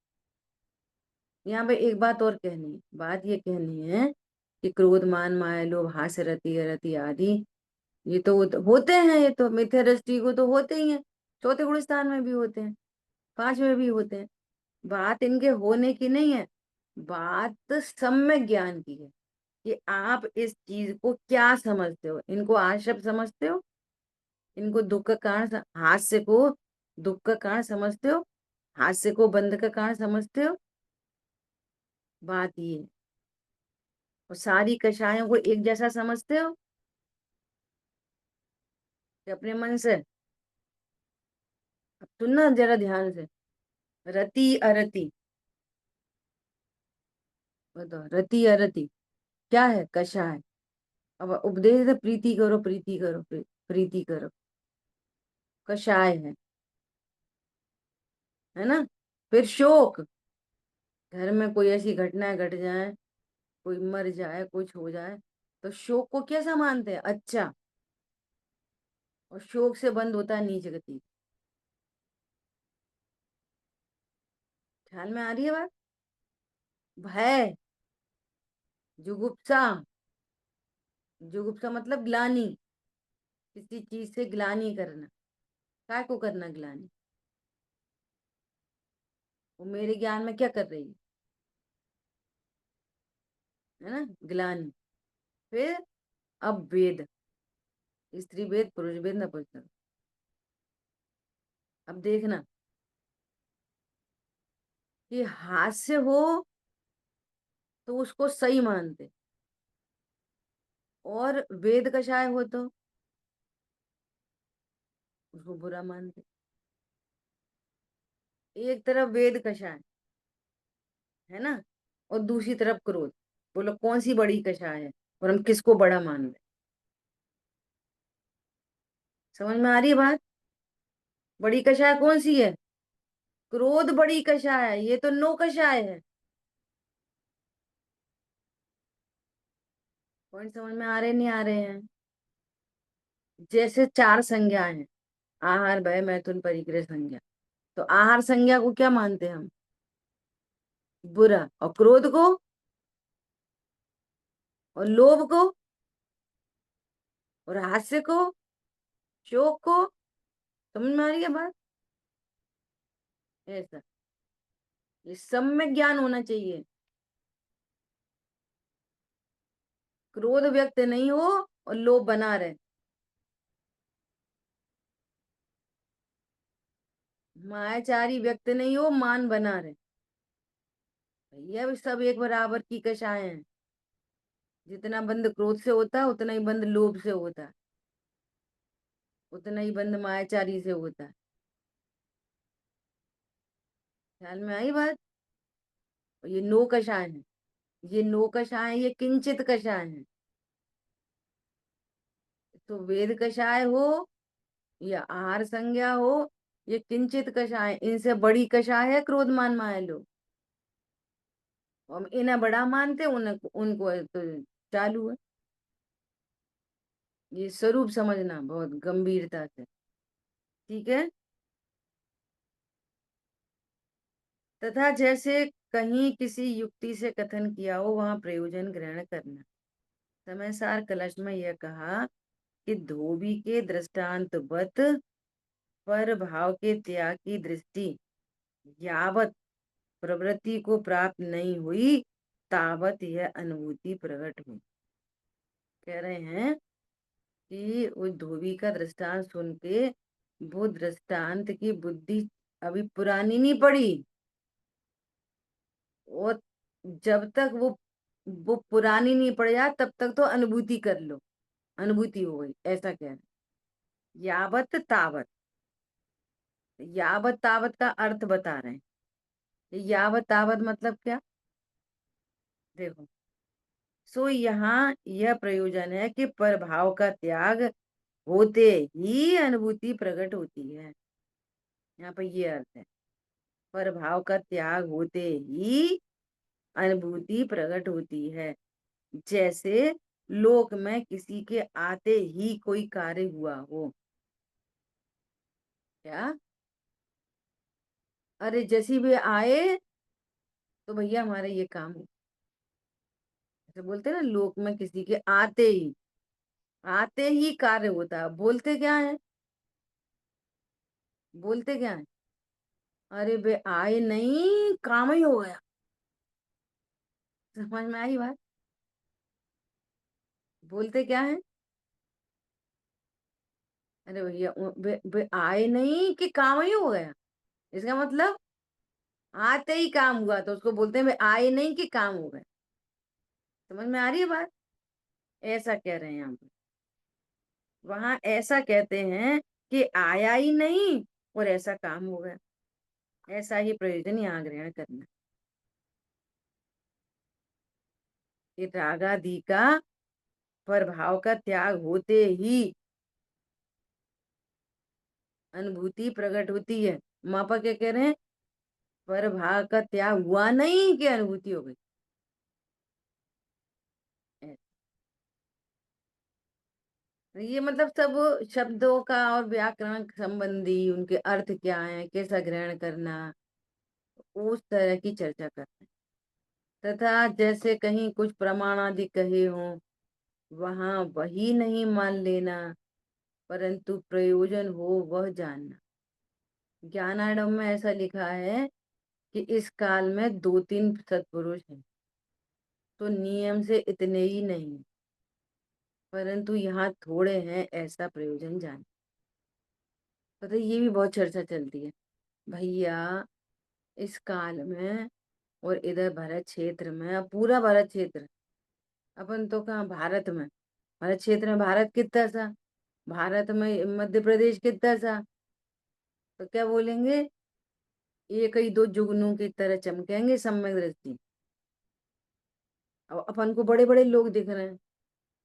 [SPEAKER 1] यहाँ पे एक बात और कहनी है, बात ये कहनी है कि क्रोध मान माया लोभ हास्य रति अरति आदि, ये तो होते हैं, ये तो मिथ्या दृष्टि को तो होते ही हैं, चौथे गुण स्थान में भी होते हैं, पांचवें भी होते हैं। बात इनके होने की नहीं है, बात सम्यक ज्ञान की है, कि आप इस चीज को क्या समझते हो, इनको आशय समझते हो, इनको दुख का कारण हास्य को दुख का कारण समझते हो, हास्य को बंध का कारण समझते हो, बात ये है। और सारी कषायों को एक जैसा समझते हो कि अपने मन से? अब सुनना जरा ध्यान से। रति अरति, बताओ, रति अरति क्या है? कषाय। अब उपदेश है प्रीति करो, प्रीति करो, प्रीति करो, कषाय है ना। फिर शोक, घर में कोई ऐसी घटना घट जाए, कोई मर जाए, कुछ हो जाए, तो शोक को कैसा मानते हैं? अच्छा। और शोक से बंद होता है नीच गति। ख्याल में आ रही है बात? भय, जुगुप्सा, जुगुप्सा मतलब ग्लानि, किसी चीज से ग्लानि करना। काय को करना ग्लानि? वो मेरे ज्ञान में क्या कर रही है ना, ग्लानि। फिर अब वेद, स्त्री वेद, पुरुष वेद, नपुंसक। अब देखना कि हास्य हो तो उसको सही मानते, और वेद कषाय हो तो उसको बुरा मानते। एक तरफ वेद कषाय है ना, और दूसरी तरफ क्रोध। बोलो कौन सी बड़ी कषाय है, और हम किसको बड़ा मान रहे? समझ में आ रही है बात? बड़ी कषाय कौन सी है? क्रोध बड़ी कषाय है, ये तो नो कषाय है। पॉइंट समझ में आ रहे नहीं आ रहे हैं? जैसे चार संज्ञाएं हैं, आहार, भय, मैथुन, परिग्रह, संज्ञा। तो आहार संज्ञा को क्या मानते हैं हम? बुरा। और क्रोध को, और लोभ को, और हास्य को, शोक को। समझ में आ रही है बात? ऐसा ये सब में ज्ञान होना चाहिए। क्रोध व्यक्त नहीं हो और लोभ बना रहे, मायाचारी व्यक्त नहीं हो, मान बना रहे। भैया भी सब एक बराबर की कषाय हैं। जितना बंद क्रोध से होता है उतना ही बंद लोभ से होता है, उतना ही बंद मायाचारी से होता है। ख्याल में आई बात? और ये नो कषाय है, ये नो कषाय है, ये किंचित कषाय है। तो वेद कषाय हो या आहार संज्ञा हो, ये किंचित कषाय, इनसे बड़ी कषाय है क्रोध मान माया लोभ। हम इन्हें बड़ा मानते, उनको उनको तो चालू है। ये स्वरूप समझना बहुत गंभीरता से, ठीक है। तथा जैसे कहीं किसी युक्ति से कथन किया हो वहां प्रयोजन ग्रहण करना। समय सार कलश में यह कहा कि धोबी के दृष्टांतवत पर भाव के त्याग की दृष्टि यावत प्रवृत्ति को प्राप्त नहीं हुई, तावत यह अनुभूति प्रकट हुई। कह रहे हैं कि उस धोबी का दृष्टांत सुन के वो दृष्टांत की बुद्धि अभी पुरानी नहीं पड़ी, और जब तक वो पुरानी नहीं पड़ जाए तब तक तो अनुभूति कर लो, अनुभूति हो गई, ऐसा कह रहे। यावत तावत, यावत तावत का अर्थ बता रहे हैं। यावत तावत मतलब क्या? देखो, सो यहाँ यह प्रयोजन है कि परभाव का त्याग होते ही अनुभूति प्रकट होती है। यहाँ पर ये अर्थ है, परभाव का त्याग होते ही अनुभूति प्रकट होती है। जैसे लोक में किसी के आते ही कोई कार्य हुआ हो। क्या? अरे जैसी भी आए तो भैया हमारे ये काम हो, ऐसे बोलते हैं ना, लोक में किसी के आते ही कार्य होता है। बोलते क्या है? बोलते क्या है? अरे बे आए नहीं, काम ही हो गया। समझ में आई बात? बोलते क्या है? अरे भैया बे आए नहीं कि काम ही हो गया। इसका मतलब आते ही काम हुआ, तो उसको बोलते हैं बे आए नहीं कि काम हो गया। समझ में आ रही है बात? ऐसा कह रहे हैं यहाँ पे। वहां ऐसा कहते हैं कि आया ही नहीं और ऐसा काम हो गया। ऐसा ही प्रयोजन यहाँ ग्रहण करना। कि रागादि का प्रभाव का त्याग होते ही अनुभूति प्रकट होती है। मापा क्या कह रहे हैं? प्रभाव का त्याग हुआ नहीं कि अनुभूति हो गई। ये मतलब सब शब्दों का और व्याकरण संबंधी उनके अर्थ क्या है, कैसा ग्रहण करना, उस तरह की चर्चा करते हैं। तथा जैसे कहीं कुछ प्रमाण आदि कहे हों, वहां वही नहीं मान लेना, परंतु प्रयोजन हो वह जानना। ज्ञानाडम में ऐसा लिखा है कि इस काल में दो तीन सत्पुरुष हैं, तो नियम से इतने ही नहीं, परंतु यहाँ थोड़े हैं, ऐसा प्रयोजन जान। पता है, ये भी बहुत चर्चा चलती है भैया। इस काल में और इधर भरत क्षेत्र में, अब पूरा भरत क्षेत्र, अपन तो कहाँ भारत में, भरत क्षेत्र में भारत कितना सा, भारत में मध्य प्रदेश कितना सा, तो क्या बोलेंगे? एक ही दो जुगनू की तरह चमकेंगे सम्यक दृष्टि। अब अपन को बड़े बड़े लोग दिख रहे हैं,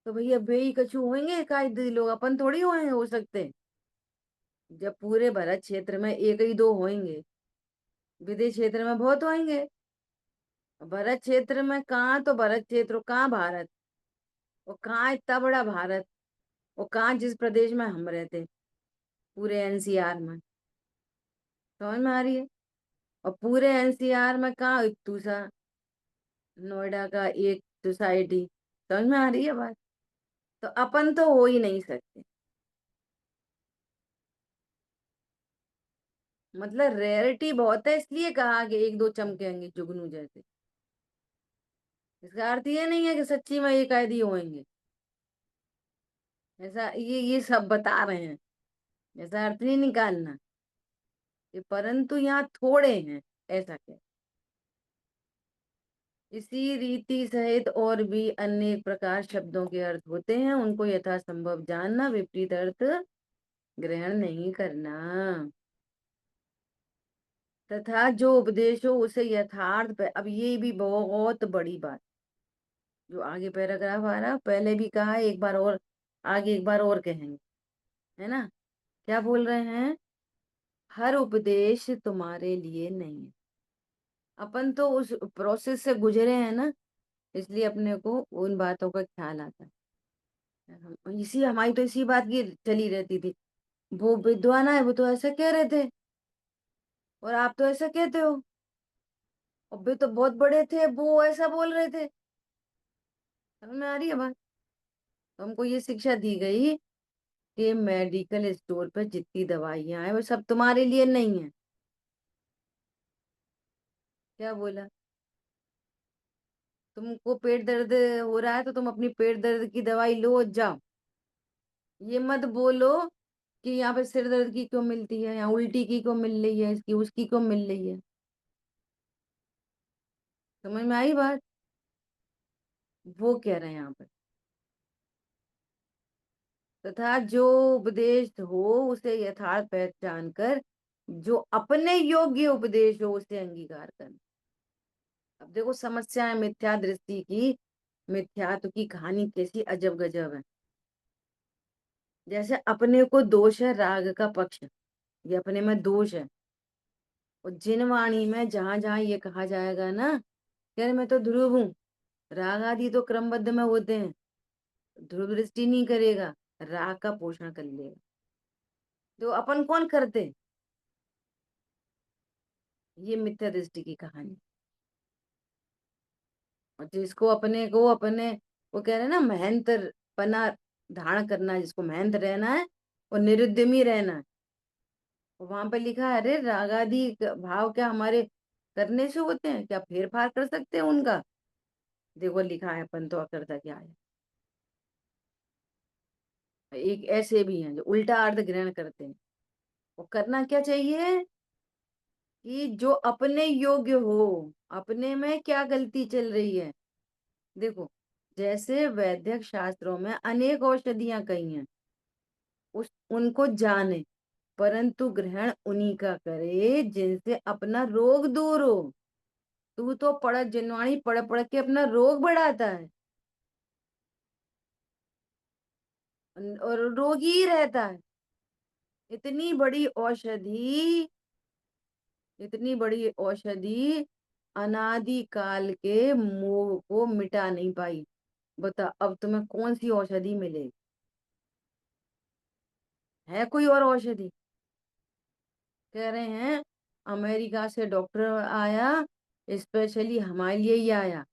[SPEAKER 1] तो भैया बेई कछु होंगे एकाध दो लोग, अपन थोड़ी हो सकते। जब पूरे भरत क्षेत्र में एक ही दो होंगे, विदेश क्षेत्र में बहुत होंगे। भरत क्षेत्र में कहाँ, तो भरत क्षेत्र कहाँ भारत, वो कहाँ इतना बड़ा भारत, वो कहाँ जिस प्रदेश में हम रहते, पूरे एनसीआर में। समझ में आ रही है? और पूरे एनसीआर में कहाँ इतू सा, नोएडा का एक सोसाइटी। समझ में आ रही है बात? तो अपन तो हो ही नहीं सकते। मतलब रेयरिटी बहुत है, इसलिए कहा कि एक दो चमकेंगे जुगनू जैसे। इसका अर्थ ये नहीं है कि सच्ची में एक आदि होंगे, ऐसा ये सब बता रहे हैं। ऐसा अर्थ नहीं निकालना कि परंतु यहाँ थोड़े हैं, ऐसा क्या। इसी रीति सहित और भी अन्य प्रकार शब्दों के अर्थ होते हैं, उनको यथासंभव जानना, विपरीत अर्थ ग्रहण नहीं करना। तथा जो उपदेश हो उसे यथार्थ अब ये भी बहुत बड़ी बात, जो आगे पैराग्राफ आ रहा, पहले भी कहा है, एक बार और आगे एक बार और कहेंगे, है ना? क्या बोल रहे हैं? हर उपदेश तुम्हारे लिए नहीं है। अपन तो उस प्रोसेस से गुजरे हैं ना, इसलिए अपने को उन बातों का ख्याल आता है। इसी हमारी तो इसी बात की चली रहती थी, वो विद्वान है वो तो ऐसा कह रहे थे और आप तो ऐसा कहते हो, और वे तो बहुत बड़े थे वो ऐसा बोल रहे थे। समझ में आ रही है बात? तो हमको ये शिक्षा दी गई कि मेडिकल स्टोर पे जितनी दवाइयां हैं वो सब तुम्हारे लिए नहीं है। क्या बोला? तुमको पेट दर्द हो रहा है तो तुम अपनी पेट दर्द की दवाई लो और जाओ। ये मत बोलो कि यहाँ पे सिर दर्द की क्यों मिलती है, यहाँ उल्टी की क्यों मिल रही है, इसकी उसकी क्यों मिल रही है। समझ में आई बात? वो कह रहे हैं यहाँ पे। तथा जो उपदेश हो उसे यथार्थ पहचान कर, जो अपने योग्य उपदेश हो उसे अंगीकार करना। अब देखो समस्या है मिथ्या दृष्टि की, मिथ्यात्व की कहानी कैसी अजब गजब है। जैसे अपने को दोष है राग का पक्ष, ये अपने में दोष है। और जिन वाणी में जहां जहां ये कहा जाएगा ना, यार मैं तो ध्रुव हूँ, राग आदि तो क्रमबद्ध में होते हैं, ध्रुव दृष्टि नहीं करेगा, राग का पोषण कर लेगा। तो अपन कौन करते? ये मिथ्या दृष्टि की कहानी। और जिसको अपने वो कह रहे हैं ना, महंत पना धारण करना है, जिसको महंत रहना है और निरुद्यमी रहना है। वहां पे लिखा है, अरे रागादि भाव क्या हमारे करने से होते हैं क्या, फेर फार कर सकते हैं उनका? देखो लिखा है, अपन तो करता क्या है। एक ऐसे भी हैं जो उल्टा अर्थ ग्रहण करते हैं। वो करना क्या चाहिए कि जो अपने योग्य हो, अपने में क्या गलती चल रही है, देखो जैसे वैद्यक शास्त्रों में अनेक औषधियां कही हैं, उस उनको जाने, परंतु ग्रहण उन्हीं का करे जिनसे अपना रोग दूर हो। तू तो पढ़ जिनवाणी पढ़ पढ़ के अपना रोग बढ़ाता है और रोगी ही रहता है। इतनी बड़ी औषधि, इतनी बड़ी औषधि अनादि काल के मोह को मिटा नहीं पाई। बता अब तुम्हें कौन सी औषधि मिलेगी? है कोई और औषधि? कह रहे हैं अमेरिका से डॉक्टर आया, स्पेशली हमारे लिए ही आया,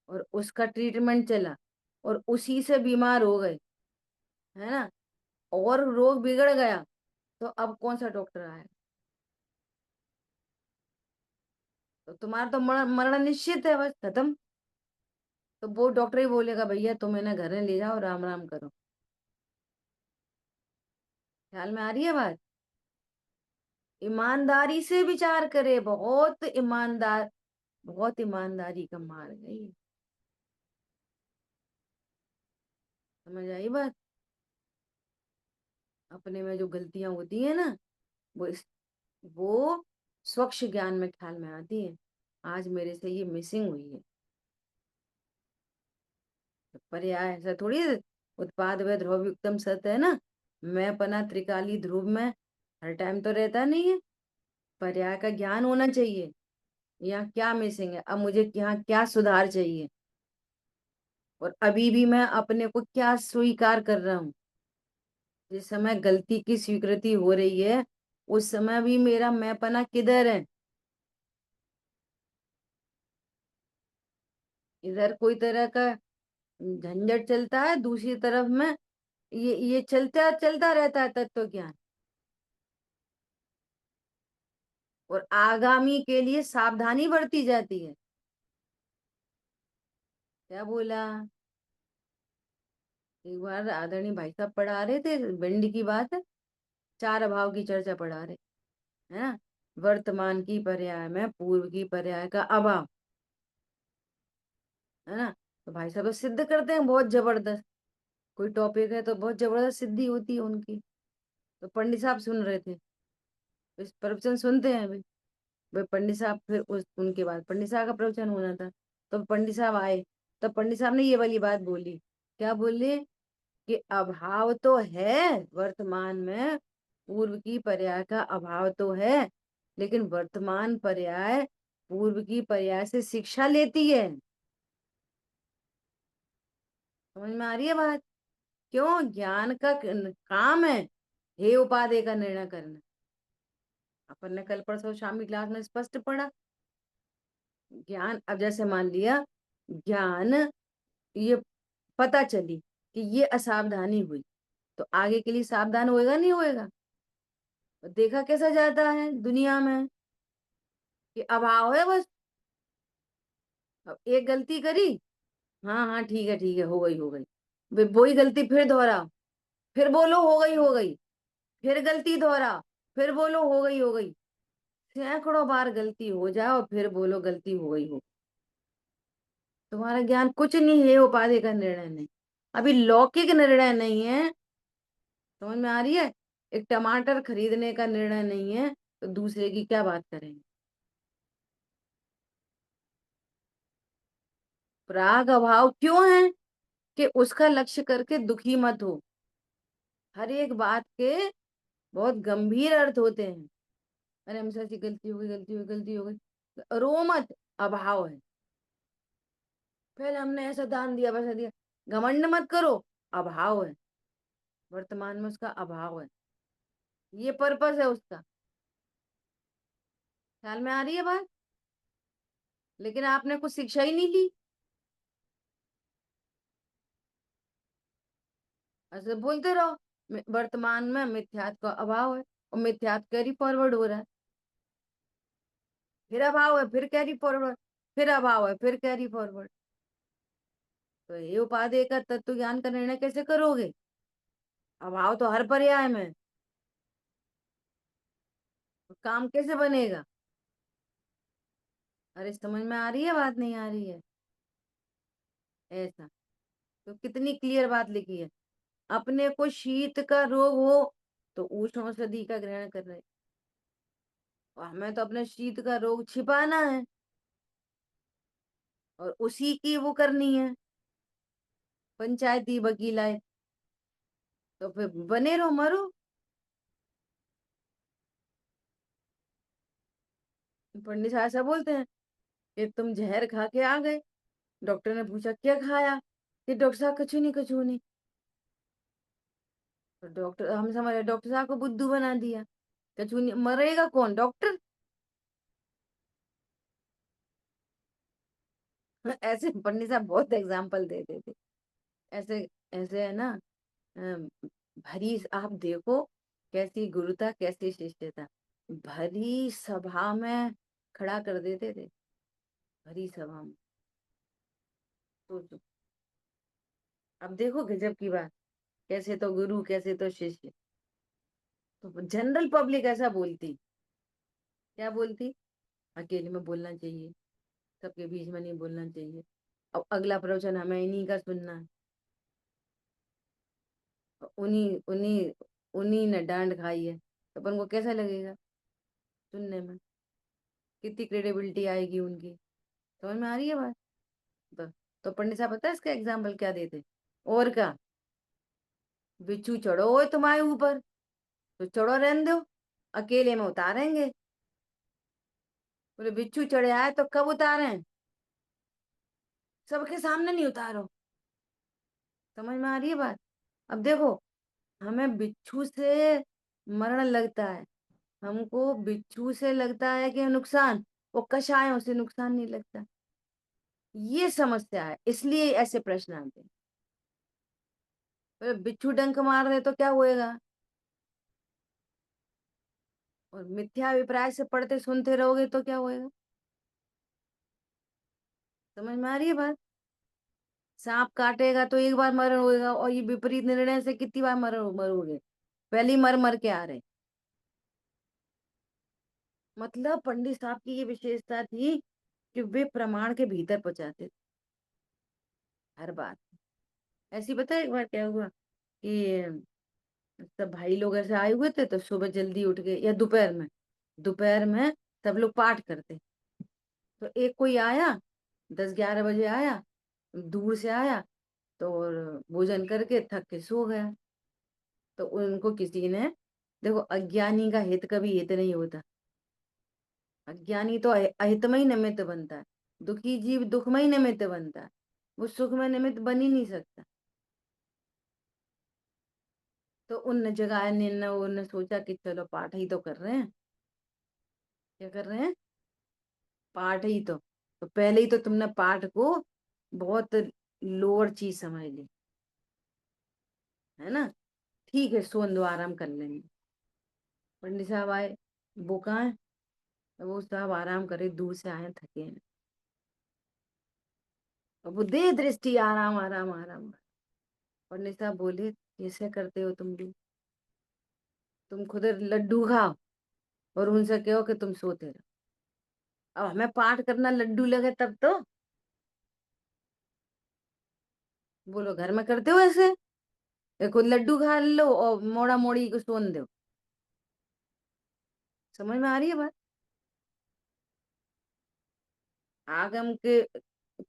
[SPEAKER 1] और उसका ट्रीटमेंट चला और उसी से बीमार हो गए, है ना, और रोग बिगड़ गया। तो अब कौन सा डॉक्टर आया? तो तुम्हारा तो मरण निश्चित है, बस खत्म। तो वो डॉक्टर ही बोलेगा भैया तुम इन्हें घर में ले जाओ, राम राम करो। ख्याल में आ रही है बात? ईमानदारी से विचार करे, बहुत ईमानदार, बहुत ईमानदारी का मार्ग है ये। समझ आई बात? अपने में जो गलतियां होती है ना, वो वो स्वच्छ ज्ञान में ख्याल में आती है। आज मेरे से ये मिसिंग हुई है। तो पर्याय ऐसा थोड़ी है, उत्पाद व ध्रुव युक्तम सत है ना, मैं पना त्रिकाली ध्रुव में हर टाइम तो रहता नहीं है। पर्याय का ज्ञान होना चाहिए। यहाँ क्या मिसिंग है, अब मुझे यहाँ क्या सुधार चाहिए, और अभी भी मैं अपने को क्या स्वीकार कर रहा हूँ। जिस समय गलती की स्वीकृति हो रही है, उस समय भी मेरा मैंपना किधर है? इधर कोई तरह का झंझट चलता है, दूसरी तरफ में ये चलता चलता रहता है तत्व ज्ञान, और आगामी के लिए सावधानी बढ़ती जाती है। क्या बोला? एक बार आदरणीय भाई साहब पढ़ा रहे थे, भिंड की बात है, चार अभाव की चर्चा पढ़ा रहे, है ना, वर्तमान की पर्याय में पूर्व की पर्याय का अभाव, है ना। तो भाई साहब तो सिद्ध करते हैं बहुत जबरदस्त, कोई टॉपिक है तो बहुत जबरदस्त सिद्धि होती है उनकी। तो पंडित साहब सुन रहे थे, इस प्रवचन सुनते हैं अभी। भाई पंडित साहब, फिर उनके बाद पंडित साहब का प्रवचन होना था, तो पंडित साहब आए, तो पंडित साहब ने ये वाली बात बोली। क्या बोले? कि अभाव तो है वर्तमान में, पूर्व की पर्याय का अभाव तो है, लेकिन वर्तमान पर्याय पूर्व की पर्याय से शिक्षा लेती है। समझ में आ रही है बात? क्यों? ज्ञान का काम है हे उपाधि का निर्णय करना। अपन ने कल परसों शाम की क्लास में स्पष्ट पढ़ा। ज्ञान, अब जैसे मान लिया ज्ञान, ये पता चली कि ये असावधानी हुई, तो आगे के लिए सावधान होएगा नहीं होएगा? तो देखा कैसा जाता है दुनिया में कि अभाव है बस। अब एक गलती करी, हाँ हाँ ठीक है हो गई हो गई, वही गलती फिर दोहराओ, फिर बोलो हो गई, फिर गलती दोहराओ, फिर बोलो हो गई। सैकड़ों बार गलती हो जाए और फिर बोलो गलती हो गई हो। तुम्हारा ज्ञान कुछ नहीं है, उपाधि का निर्णय नहीं, अभी लौकिक निर्णय नहीं है। समझ में आ रही है? एक टमाटर खरीदने का निर्णय नहीं है, तो दूसरे की क्या बात करेंगे? प्राग अभाव क्यों है? कि उसका लक्ष्य करके दुखी मत हो। हर एक बात के बहुत गंभीर अर्थ होते हैं। अरे हमसे ऐसी गलती हो गई, गलती हो गई, गलती हो गई, रो मत, अभाव है। पहले हमने ऐसा दान दिया वैसा दिया, घमंड मत करो, अभाव है। वर्तमान में उसका अभाव है, ये पर्पस है उसका। ख्याल में आ रही है बात? लेकिन आपने कुछ शिक्षा ही नहीं ली, ऐसे बोलते रहो वर्तमान में मिथ्यात्व का अभाव है, और मिथ्यात्व कैरी फॉरवर्ड हो रहा है, फिर अभाव है फिर कैरी फॉरवर्ड, फिर अभाव है फिर कैरी फॉरवर्ड। तो ये उपादेय का तत्व ज्ञान का निर्णय कैसे करोगे? अभाव तो हर पर्याय में है। तो काम कैसे बनेगा? अरे समझ में आ रही है बात, नहीं आ रही है? ऐसा तो कितनी क्लियर बात लिखी है। अपने को शीत का रोग हो तो उष्ण औषधि का ग्रहण कर रहे, और हमें तो अपने शीत का रोग छिपाना है और उसी की वो करनी है, पंचायती वकीलायत। तो फिर बने रहो, मरो। पंडित साहब ऐसा बोलते हैं कि तुम जहर खा के आ गए। डॉक्टर ने पूछा क्या खाया, कि डॉक्टर साहब कुछ नहीं, कुछ नहीं। तो डॉक्टर, हम समझ रहे डॉक्टर साहब को बुद्धू बना दिया, कुछ नहीं। मरेगा कौन, डॉक्टर? ऐसे पंडित साहब बहुत एग्जाम्पल देते थे। ऐसे ऐसे है ना। अम, भरी आप देखो कैसी गुरुता, कैसी शिष्यता। भरी सभा में खड़ा कर देते थे, भरी सभा में। तो अब देखो गजब की बात, कैसे तो गुरु, कैसे तो शिष्य। तो जनरल पब्लिक ऐसा बोलती, क्या बोलती? अकेले में बोलना चाहिए, सबके बीच में नहीं बोलना चाहिए। अब अगला प्रवचन हमें इन्हीं का सुनना है। उन्हीं उन्हीं उन्हीं ने डांट खाई है, तो अपन को कैसा लगेगा सुनने में? कितनी क्रेडिबिलिटी आएगी उनकी? समझ में आ रही है बात? तो, तो पंडित साहब पता है इसका एग्जाम्पल क्या देते? और का, बिच्छू चढ़ो हुए तुम्हारे ऊपर तो चढ़ो रहने दो, अकेले में उतारेंगे। बोले बिच्छू चढ़े आए तो कब उतारें, सबके सामने नहीं उतारो। समझ में आ रही है बात? अब देखो, हमें बिच्छू से मरण लगता है, हमको बिच्छू से लगता है कि नुकसान, वो कषायों से नुकसान नहीं लगता। ये समस्या है, इसलिए ऐसे प्रश्न आते हैं। बिच्छू डंक मार रहे तो क्या होएगा? और मिथ्या अभिप्राय से पढ़ते सुनते रहोगे तो क्या होएगा? समझ में आ रही है बात? सांप काटेगा तो एक बार मरण होएगा, और ये विपरीत निर्णय से कितनी बार मरोगे? पहली मर मर के आ रहे। मतलब पंडित साहब की ये विशेषता थी कि वे प्रमाण के भीतर पहुंचाते थे हर बात। ऐसी पता है एक बार क्या हुआ कि सब भाई लोग ऐसे आए हुए थे, तो सुबह जल्दी उठ गए, या दोपहर में सब लोग पाठ करते। तो एक कोई आया, 10-11 बजे आया, दूर से आया, तो और भोजन करके थक के सो गया। तो उनको किसी ने, देखो अज्ञानी का हित कभी हित नहीं होता। अज्ञानी तो अहित में ही निमित्त बनता है। दुखी जीव दुख में ही निमित्त बनता है, वो सुख में निमित्त बन ही नहीं सकता। तो उन जगह ने उन्होंने सोचा कि चलो पाठ ही तो कर रहे हैं। क्या कर रहे हैं? पाठ ही तो पहले ही तो तुमने पाठ को बहुत लोअर चीज समझ ली, है ना? ठीक है, सोन दो, आराम कर लेंगे। पंडित साहब आए, वो कहाँ है? तो वो साहब आराम करे, दूर से आए, थके हैं। और वो दे दृष्टि, आराम आराम आराम। पंडित साहब बोले कैसे करते हो तुम भी? तुम खुद लड्डू खाओ और उनसे कहो कि तुम सोते रहो। अब हमें पाठ करना लड्डू लगे तब तो। बोलो घर में करते हो ऐसे? खुद लड्डू खा लो और मोड़ा मोड़ी को सोन दो। समझ में आ रही है बात? आगम के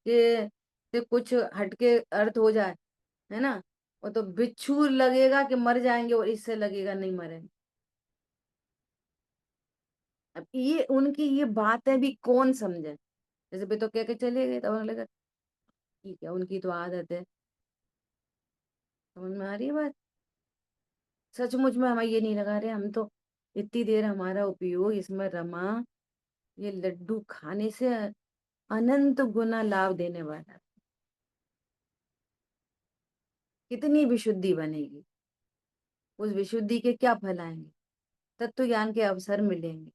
[SPEAKER 1] से कुछ हटके अर्थ हो जाए, है ना? वो तो बिच्छू लगेगा कि मर जाएंगे, और इससे लगेगा नहीं मरेंगे। अब ये उनकी ये बातें भी कौन समझे? जैसे भी तो कह के चले गए, तो उन्होंने लगा ठीक है, उनकी तो आदत है। समझ में आ रही है बात? सचमुच में हमें ये नहीं लगा रहे, हम तो इतनी देर हमारा उपयोग इसमें रमा, ये लड्डू खाने से अनंत गुना लाभ देने वाला। कितनी विशुद्धि बनेगी, उस विशुद्धि के क्या फल आएंगे, तत्व ज्ञान के अवसर मिलेंगे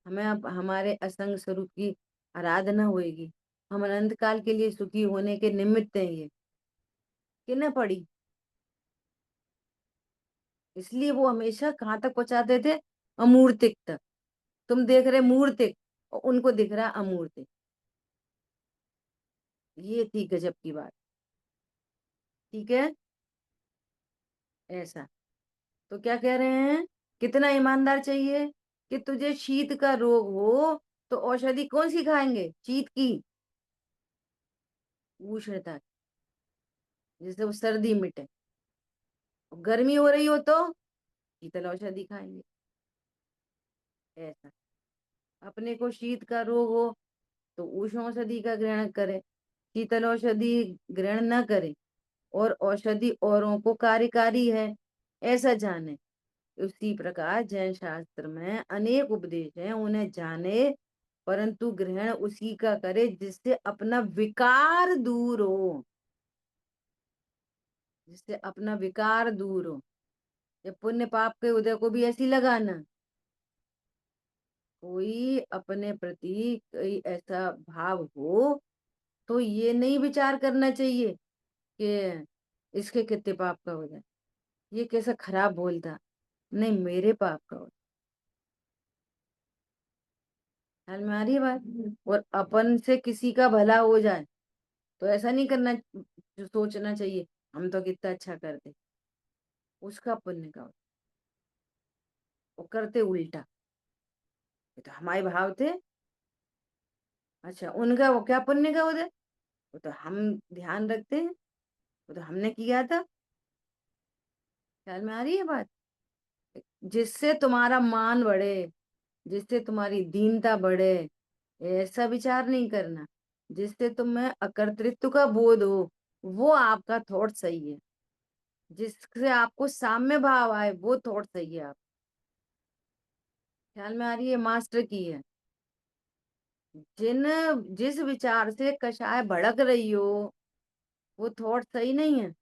[SPEAKER 1] हमें। अब हमारे असंग स्वरूप की आराधना होएगी, हम अनंत काल के लिए सुखी होने के निमित्त हैं ये। कि न पड़ी? इसलिए वो हमेशा कहाँ तक पहुंचाते थे? अमूर्तिक तक। तुम देख रहे मूर्तिक, और उनको दिख रहा अमूर्तिक। ये थी गजब की बात। ठीक है, ऐसा। तो क्या कह रहे हैं, कितना ईमानदार चाहिए कि तुझे शीत का रोग हो तो औषधि कौन सी खाएंगे, शीत की, उष्णता, जिससे वो सर्दी मिटे। गर्मी हो रही हो तो शीतल औषधि खाएंगे, ऐसा। अपने को शीत का रोग हो तो उष्ण औषधि का ग्रहण करे, शीतल औषधि ग्रहण न करे, और औषधि औरों को कार्यकारी है, ऐसा जाने। उसी प्रकार जैन शास्त्र में अनेक उपदेश हैं, उन्हें जाने परंतु ग्रहण उसी का करे जिससे अपना विकार दूर हो, जिससे अपना विकार दूर हो। ये पुण्य पाप के उदय को भी ऐसी लगाना, कोई अपने प्रति कोई ऐसा भाव हो तो ये नहीं विचार करना चाहिए कि इसके कितने पाप का उदय, ये कैसा खराब बोलता, नहीं मेरे पाप का उदय। ख्याल में आ रही है बात। और अपन से किसी का भला हो जाए तो ऐसा नहीं करना, जो सोचना चाहिए हम तो कितना अच्छा करते, उसका पुण्य का उदय। वो करते उल्टा, ये तो हमारे भाव थे, अच्छा उनका वो क्या पुण्य का उदय, वो तो हम ध्यान रखते हैं, वो तो हमने किया था। ख्याल में आ रही है बात। जिससे तुम्हारा मान बढ़े, जिससे तुम्हारी दीनता बढ़े, ऐसा विचार नहीं करना। जिससे तुम्हें अकर्तृत्व का बोध हो, वो आपका थॉट सही है। जिससे आपको साम्य भाव आए, वो थॉट सही है आप। ख्याल में आ रही है, मास्टर की है। जिन जिस विचार से कषाय भड़क रही हो, वो थॉट सही नहीं है,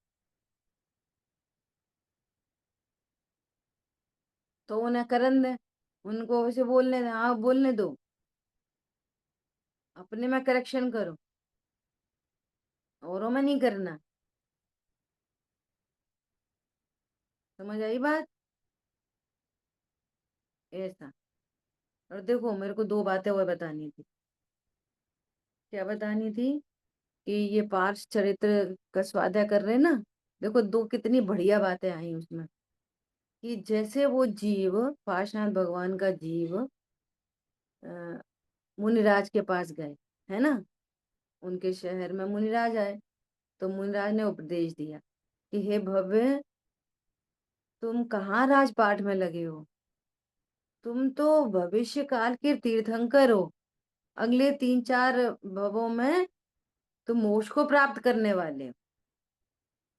[SPEAKER 1] तो उन्हें करन दे, उनको वैसे बोलने दे, हाँ बोलने दो, अपने में करेक्शन करो, औरों में नहीं करना। समझ आई बात, ऐसा। और देखो मेरे को दो बातें और बतानी थी। क्या बतानी थी, कि ये पार्श चरित्र का स्वाध्याय कर रहे हैं ना, देखो दो कितनी बढ़िया बातें आई उसमें। कि जैसे वो जीव, पार्शनाथ भगवान का जीव अ, मुनिराज के पास गए, है ना, उनके शहर में मुनिराज आए, तो मुनिराज ने उपदेश दिया कि हे भव्य, तुम कहाँ राजपाट में लगे हो, तुम तो भविष्य काल के तीर्थंकर हो, अगले 3-4 भवों में तुम मोक्ष को प्राप्त करने वाले हो।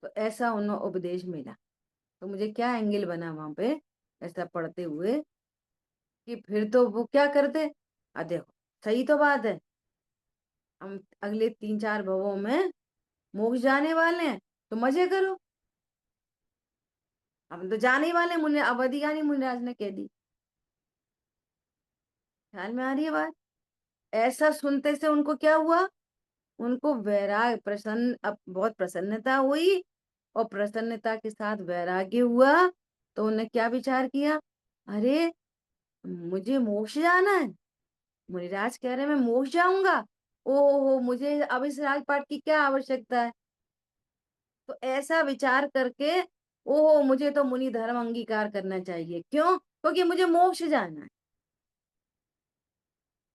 [SPEAKER 1] तो ऐसा उन्हें उपदेश मिला। तो मुझे क्या एंगल बना वहां पे ऐसा पढ़ते हुए, कि फिर तो वो क्या करते, देखो सही तो बात है, हम अगले 3-4 भवों में मोक्ष जाने वाले हैं, तो मजे करो, हम तो जाने ही वाले, मुनि अवधि ज्ञानी मुनिराज ने कह दी। ख्याल में आ रही है बात। ऐसा सुनते से उनको क्या हुआ, उनको वैराग प्रसन्न, अब बहुत प्रसन्नता हुई, और प्रसन्नता के साथ वैराग्य हुआ। तो उन्हें क्या विचार किया, अरे मुझे मोक्ष जाना है, मुनिराज कह रहे हैं मैं मोक्ष जाऊंगा, ओहो मुझे अब इस राजपाट की क्या आवश्यकता है। तो ऐसा विचार करके, ओहो मुझे तो मुनि धर्म अंगीकार करना चाहिए, क्यों, क्योंकि मुझे मोक्ष जाना है।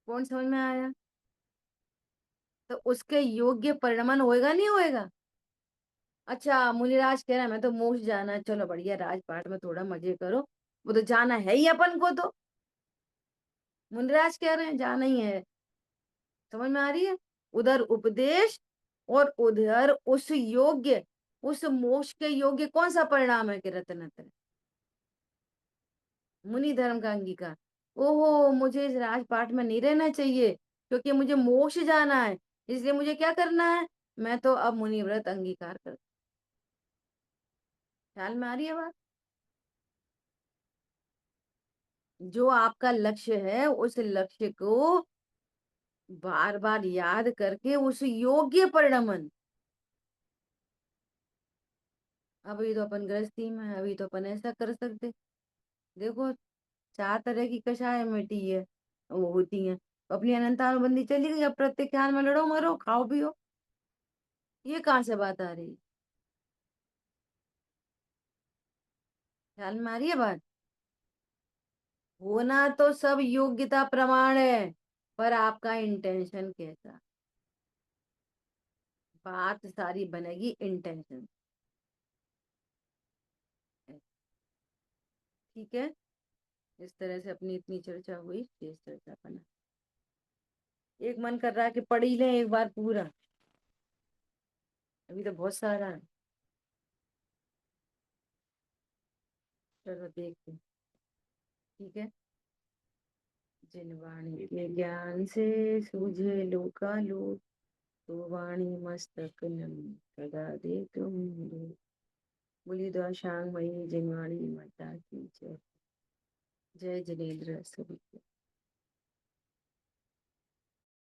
[SPEAKER 1] कौन समझ में आया। तो उसके योग्य परिणमन होएगा नहीं होएगा। अच्छा मुनिराज कह रहा है मैं तो मोक्ष जाना है, चलो बढ़िया राजपाट में थोड़ा मजे करो, वो तो जाना है ही अपन को, तो मुनिराज कह रहे हैं जाना ही है। समझ में आ रही है, उधर उपदेश, और उधर उस योग्य, उस मोक्ष के योग्य कौन सा परिणाम है कि रत्न, मुनि धर्म का अंगीकार। ओहो मुझे इस राजपाट में नहीं रहना चाहिए, क्योंकि मुझे मोक्ष जाना है, इसलिए मुझे क्या करना है, मैं तो अब मुनि व्रत अंगीकार कर। ख्याल में आ रही है बात। जो आपका लक्ष्य है उस लक्ष्य को बार बार याद करके उस योग्य परिणमन। अभी तो अपन गृहस्थी में है, अभी तो अपन ऐसा कर सकते, देखो 4 तरह की कषाय मिट्टी है, वो होती है, अपनी अनंतानुबंधी चली गई, अब प्रत्येक ख्याल में लड़ो मरो खाओ पियो, ये कहाँ से बात आ रही है। ख्याल में आ रही है बात। होना तो सब योग्यता प्रमाण है, पर आपका इंटेंशन कैसा। बात सारी बनेगी इंटेंशन। ठीक है। इस तरह से अपनी इतनी चर्चा हुई, शेष चर्चा बना। एक मन कर रहा है कि पढ़ ही लें एक बार पूरा। अभी तो बहुत सारा है। चलो देखते हैं। ठीक है। जिन वाणी के ज्ञान से सूझे लोकालोक, तो वाणी मस्तक नम सदा दे तुम लोग। बोली दो शांग मई जिनवाणी माता की जय। जय जिनेन्द्र सभी को।